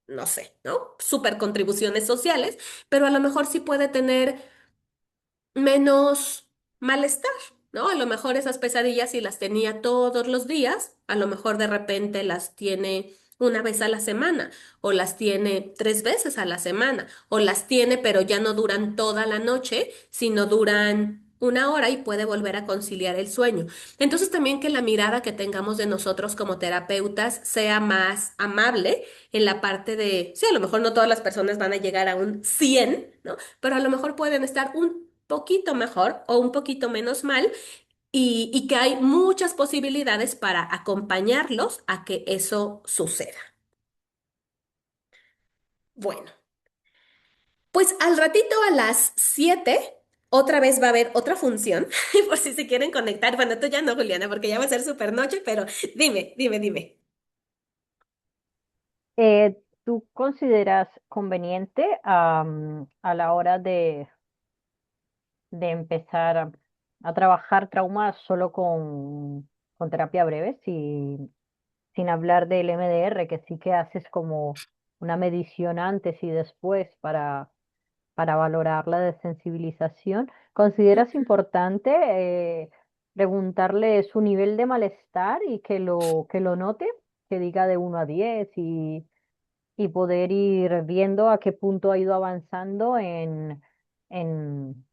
no sé, ¿no? Super contribuciones sociales, pero a lo mejor sí puede tener menos malestar, ¿no? A lo mejor esas pesadillas si las tenía todos los días, a lo mejor de repente las tiene una vez a la semana, o las tiene 3 veces a la semana, o las tiene pero ya no duran toda la noche, sino duran una hora y puede volver a conciliar el sueño. Entonces también que la mirada que tengamos de nosotros como terapeutas sea más amable en la parte de, sí, a lo mejor no todas las personas van a llegar a un 100, ¿no? Pero a lo mejor pueden estar un poquito mejor o un poquito menos mal y que hay muchas posibilidades para acompañarlos a que eso suceda. Bueno, pues al ratito a las 7 otra vez va a haber otra función, por si se quieren conectar. Bueno, tú ya no, Juliana, porque ya va a ser súper noche, pero dime, dime, dime. ¿Tú consideras conveniente a la hora de empezar a trabajar traumas solo con terapia breve, sin hablar del MDR, que sí que haces como una medición antes y después para valorar la desensibilización? ¿Consideras importante preguntarle su nivel de malestar y que lo note, que diga de 1 a 10 y poder ir viendo a qué punto ha ido avanzando en, en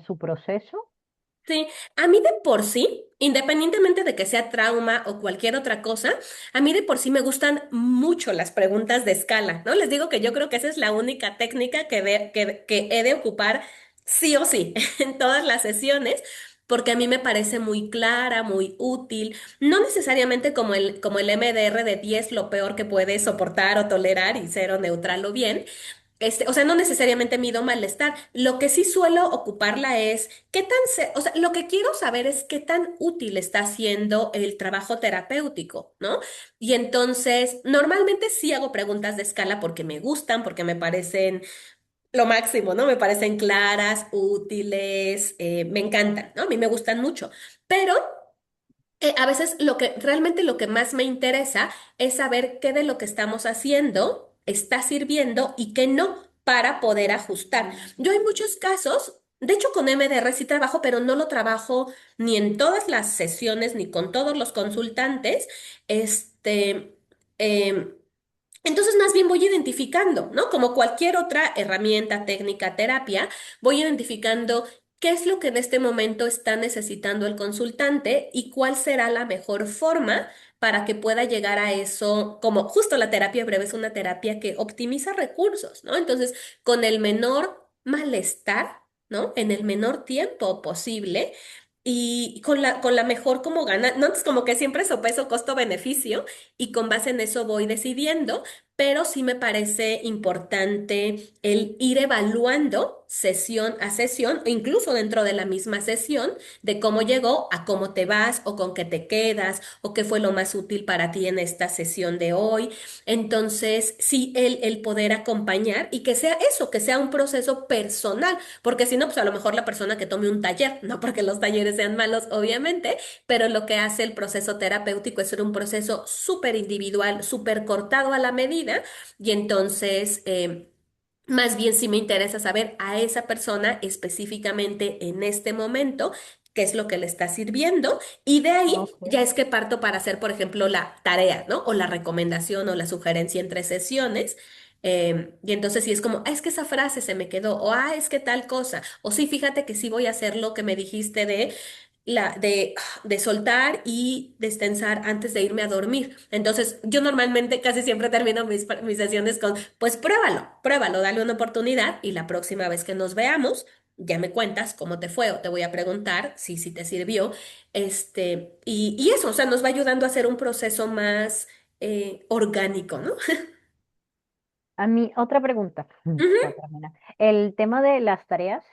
su proceso? Sí, a mí de por sí, independientemente de que sea trauma o cualquier otra cosa, a mí de por sí me gustan mucho las preguntas de escala, ¿no? Les digo que yo creo que esa es la única técnica que he de ocupar sí o sí en todas las sesiones, porque a mí me parece muy clara, muy útil, no necesariamente como el MDR de 10 lo peor que puede soportar o tolerar y cero neutral o bien. O sea, no necesariamente mido malestar. Lo que sí suelo ocuparla es o sea, lo que quiero saber es qué tan útil está siendo el trabajo terapéutico, ¿no? Y entonces, normalmente sí hago preguntas de escala porque me gustan, porque me parecen lo máximo, ¿no? Me parecen claras, útiles, me encantan, ¿no? A mí me gustan mucho. Pero a veces realmente lo que más me interesa es saber qué de lo que estamos haciendo está sirviendo y qué no para poder ajustar. Yo hay muchos casos, de hecho con MDR sí trabajo, pero no lo trabajo ni en todas las sesiones ni con todos los consultantes. Este, em, entonces, más bien voy identificando, ¿no? Como cualquier otra herramienta, técnica, terapia, voy identificando qué es lo que en este momento está necesitando el consultante y cuál será la mejor forma para que pueda llegar a eso, como justo la terapia breve es una terapia que optimiza recursos, ¿no? Entonces, con el menor malestar, ¿no? En el menor tiempo posible. Y con la mejor como gana, no es como que siempre sopeso costo-beneficio y con base en eso voy decidiendo, pero sí me parece importante el ir evaluando sesión a sesión, o incluso dentro de la misma sesión, de cómo llegó a cómo te vas o con qué te quedas o qué fue lo más útil para ti en esta sesión de hoy. Entonces, sí, el poder acompañar y que sea eso, que sea un proceso personal, porque si no, pues a lo mejor la persona que tome un taller, no porque los talleres sean malos, obviamente, pero lo que hace el proceso terapéutico es ser un proceso súper individual, súper cortado a la medida, y entonces... más bien sí me interesa saber a esa persona específicamente en este momento qué es lo que le está sirviendo y de ahí Ok. ya es que parto para hacer, por ejemplo, la tarea, ¿no? O la recomendación o la sugerencia entre sesiones. Y entonces sí es como, "Ah, es que esa frase se me quedó, o es que tal cosa, o sí, fíjate que sí voy a hacer lo que me dijiste de soltar y destensar antes de irme a dormir. Entonces, yo normalmente casi siempre termino mis sesiones con, pues pruébalo, dale una oportunidad y la próxima vez que nos veamos, ya me cuentas cómo te fue o te voy a preguntar si te sirvió. Y eso, o sea, nos va ayudando a hacer un proceso más orgánico, ¿no? A mí, otra pregunta, Ujú, para terminar. El tema de las tareas,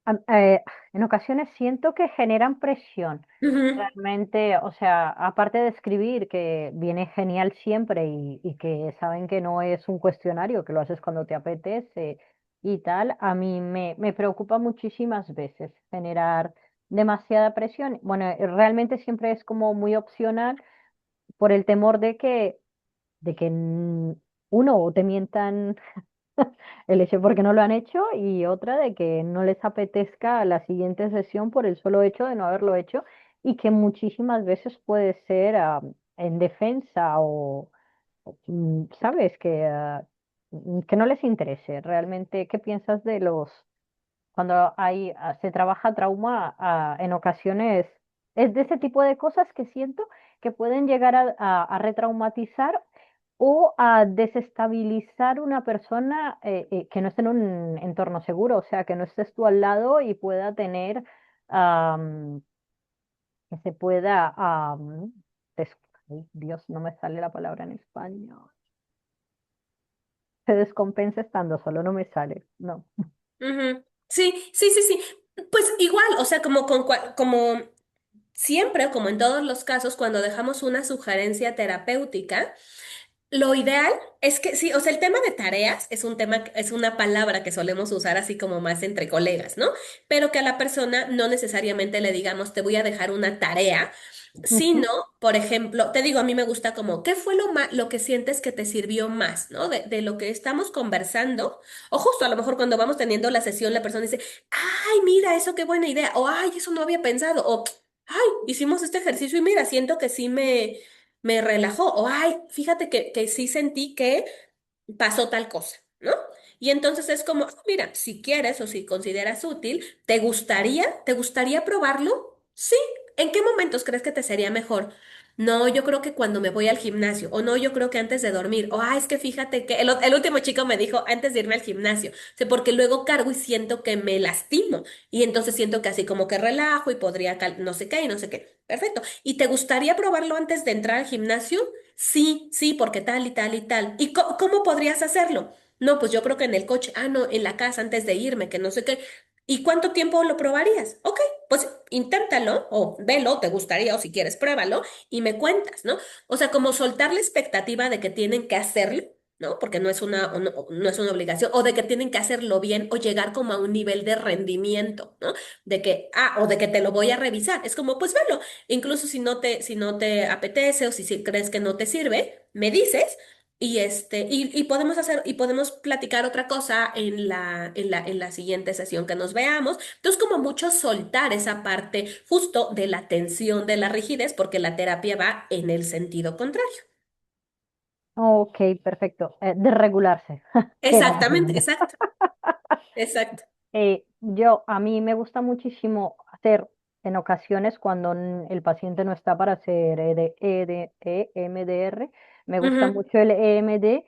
en ocasiones siento que generan presión. ujú, Realmente, o sea, aparte de escribir, que viene genial siempre y que saben que no es un cuestionario, que lo haces cuando te apetece y tal, a mí me preocupa muchísimas veces generar demasiada presión. Bueno, realmente siempre es como muy opcional por el temor de que uno o te mientan el hecho porque no lo han hecho y otra de que no les apetezca la siguiente sesión por el solo hecho de no haberlo hecho y que muchísimas veces puede ser en defensa o sabes que no les interese realmente. ¿Qué piensas de cuando se trabaja trauma en ocasiones? Es de ese tipo de cosas que siento que pueden llegar a retraumatizar o a desestabilizar una persona que no esté en un entorno seguro, o sea, que no estés tú al lado y pueda tener, am, que se pueda, ay, Dios, no me sale la palabra en español. Se descompensa estando solo, no me sale, no. ujú. Sí. Pues igual, o sea, como siempre, como en todos los casos, cuando dejamos una sugerencia terapéutica, lo ideal es que sí, o sea, el tema de tareas es un tema, es una palabra que solemos usar así como más entre colegas, ¿no? Pero que a la persona no necesariamente le digamos, te voy a dejar una tarea, sino, Ujú. por ejemplo, te digo, a mí me gusta como, ¿qué fue lo que sientes que te sirvió más, ¿no? De lo que estamos conversando, o justo a lo mejor cuando vamos teniendo la sesión, la persona dice, ay, mira, eso qué buena idea, o ay, eso no había pensado, o ay, hicimos este ejercicio y mira, siento que sí me relajó, o ay, fíjate que sí sentí que pasó tal cosa, ¿no? Y entonces es como, mira, si quieres o si consideras útil, ¿te gustaría probarlo? Sí. ¿En qué momentos crees que te sería mejor? No, yo creo que cuando me voy al gimnasio, o no, yo creo que antes de dormir, o es que fíjate que el último chico me dijo antes de irme al gimnasio, o sea, porque luego cargo y siento que me lastimo, y entonces siento que así como que relajo y podría no sé qué y no sé qué. Perfecto. ¿Y te gustaría probarlo antes de entrar al gimnasio? Sí, porque tal y tal y tal. ¿Y cómo podrías hacerlo? No, pues yo creo que en el coche. No, en la casa antes de irme, que no sé qué. ¿Y cuánto tiempo lo probarías? Ok, pues inténtalo o velo, te gustaría o si quieres pruébalo y me cuentas, ¿no? O sea, como soltar la expectativa de que tienen que hacerlo, ¿no? Porque no es una obligación, o de que tienen que hacerlo bien o llegar como a un nivel de rendimiento, ¿no? O de que te lo voy a revisar. Es como, pues velo. Incluso si no te apetece o si crees que no te sirve, me dices y podemos platicar otra cosa en la siguiente sesión que nos veamos. Entonces, como mucho soltar esa parte justo de la tensión, de la rigidez, porque la terapia va en el sentido contrario. Ok, perfecto. De regularse, que era la Exactamente, palabra. exacto, exacto. A mí me gusta muchísimo hacer en ocasiones cuando el paciente no está para hacer EMDR, me gusta Ujú, mucho el EMD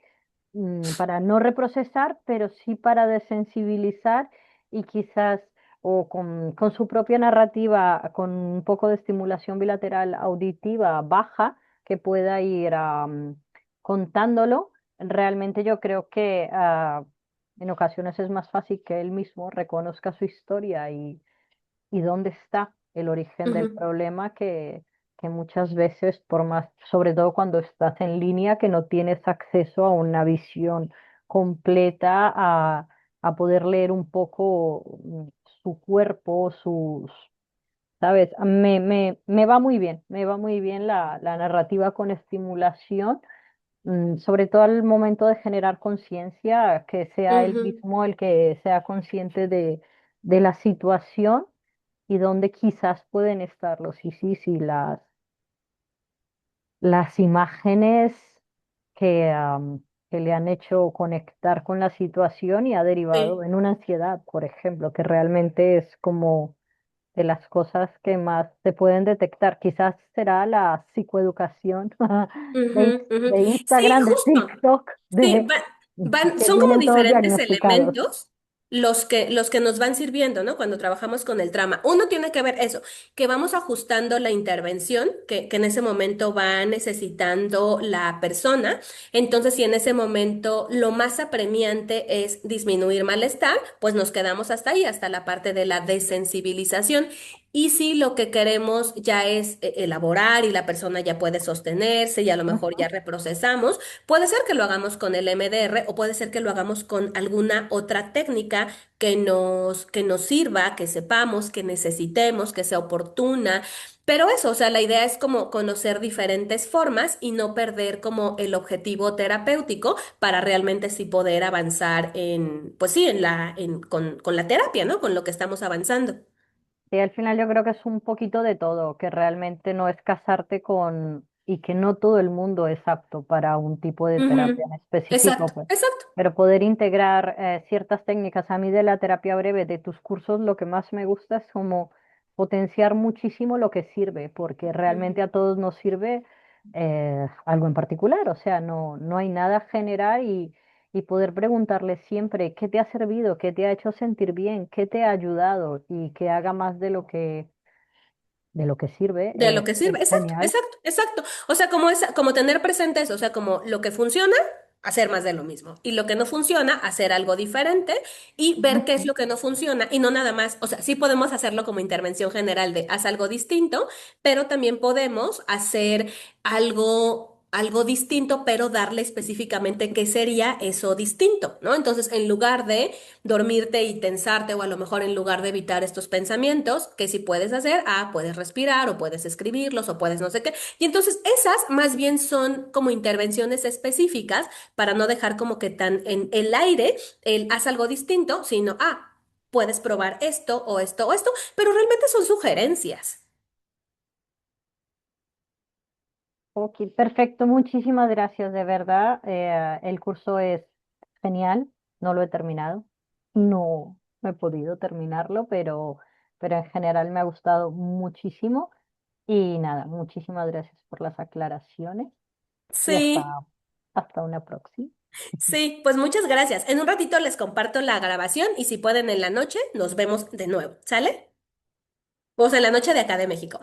para no reprocesar, pero sí para desensibilizar y quizás o con su propia narrativa, con un poco de estimulación bilateral auditiva baja, que pueda ir contándolo, realmente yo creo que en ocasiones es más fácil que él mismo reconozca su historia y dónde está el origen del Ujú, problema que muchas veces, por más, sobre todo cuando estás en línea, que no tienes acceso a una visión completa, a poder leer un poco su cuerpo, sus, ¿sabes? Me va muy bien, me va muy bien la narrativa con estimulación, sobre todo al momento de generar conciencia, que sea él ujú. mismo el que sea consciente de la situación y dónde quizás pueden estar los ISIS y las imágenes que, que le han hecho conectar con la situación y ha derivado Sí. en una ansiedad, por ejemplo, que realmente es como de las cosas que más se pueden detectar. Quizás será la psicoeducación Ujú, ujú. de Sí, Instagram, de justo. TikTok, Sí, que son como vienen todos diferentes diagnosticados. elementos los que nos van sirviendo, ¿no? Cuando trabajamos con el trama. Uno tiene que ver eso, que vamos ajustando la intervención que en ese momento va necesitando la persona. Entonces, si en ese momento lo más apremiante es disminuir malestar, pues nos quedamos hasta ahí, hasta la parte de la desensibilización. Y si lo que queremos ya es elaborar y la persona ya puede sostenerse y a lo mejor ya reprocesamos, puede ser que lo hagamos con el MDR o puede ser que lo hagamos con alguna otra técnica que nos sirva, que sepamos, que necesitemos, que sea oportuna. Pero eso, o sea, la idea es como conocer diferentes formas y no perder como el objetivo terapéutico para realmente sí poder avanzar en, pues sí, con la terapia, ¿no? Con lo que estamos avanzando. Y al final yo creo que es un poquito de todo, que realmente no es casarte con, y que no todo el mundo es apto para un tipo de terapia Ujú. en específico, Exacto, pues. exacto. Pero poder integrar ciertas técnicas, a mí de la terapia breve, de tus cursos, lo que más me gusta es como potenciar muchísimo lo que sirve, porque realmente Ujú. a todos nos sirve algo en particular, o sea, no hay nada general y poder preguntarle siempre qué te ha servido, qué te ha hecho sentir bien, qué te ha ayudado y que haga más de lo que sirve, De lo que es sirve. Exacto, genial. exacto, exacto. O sea, como como tener presente eso, o sea, como lo que funciona, hacer más de lo mismo. Y lo que no funciona, hacer algo diferente y ver qué es Ujú. lo que no funciona. Y no nada más, o sea, sí podemos hacerlo como intervención general de haz algo distinto, pero también podemos hacer algo distinto, pero darle específicamente qué sería eso distinto, ¿no? Entonces, en lugar de dormirte y tensarte o a lo mejor en lugar de evitar estos pensamientos, que si puedes hacer, puedes respirar o puedes escribirlos o puedes no sé qué. Y entonces esas más bien son como intervenciones específicas para no dejar como que tan en el aire el haz algo distinto, sino, puedes probar esto o esto o esto, pero realmente son sugerencias. Ok, perfecto, muchísimas gracias, de verdad. El curso es genial, no lo he terminado, no he podido terminarlo, pero en general me ha gustado muchísimo. Y nada, muchísimas gracias por las aclaraciones y Sí, hasta una próxima. sí, pues muchas gracias. En un ratito les comparto la grabación y si pueden en la noche, nos vemos de nuevo. ¿Sale? O sea, en la noche de acá de México.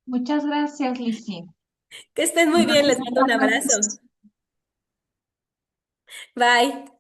Muchas gracias, Lizzy. Que estén muy Nos bien, les vemos mando un la abrazo. próxima. Bye.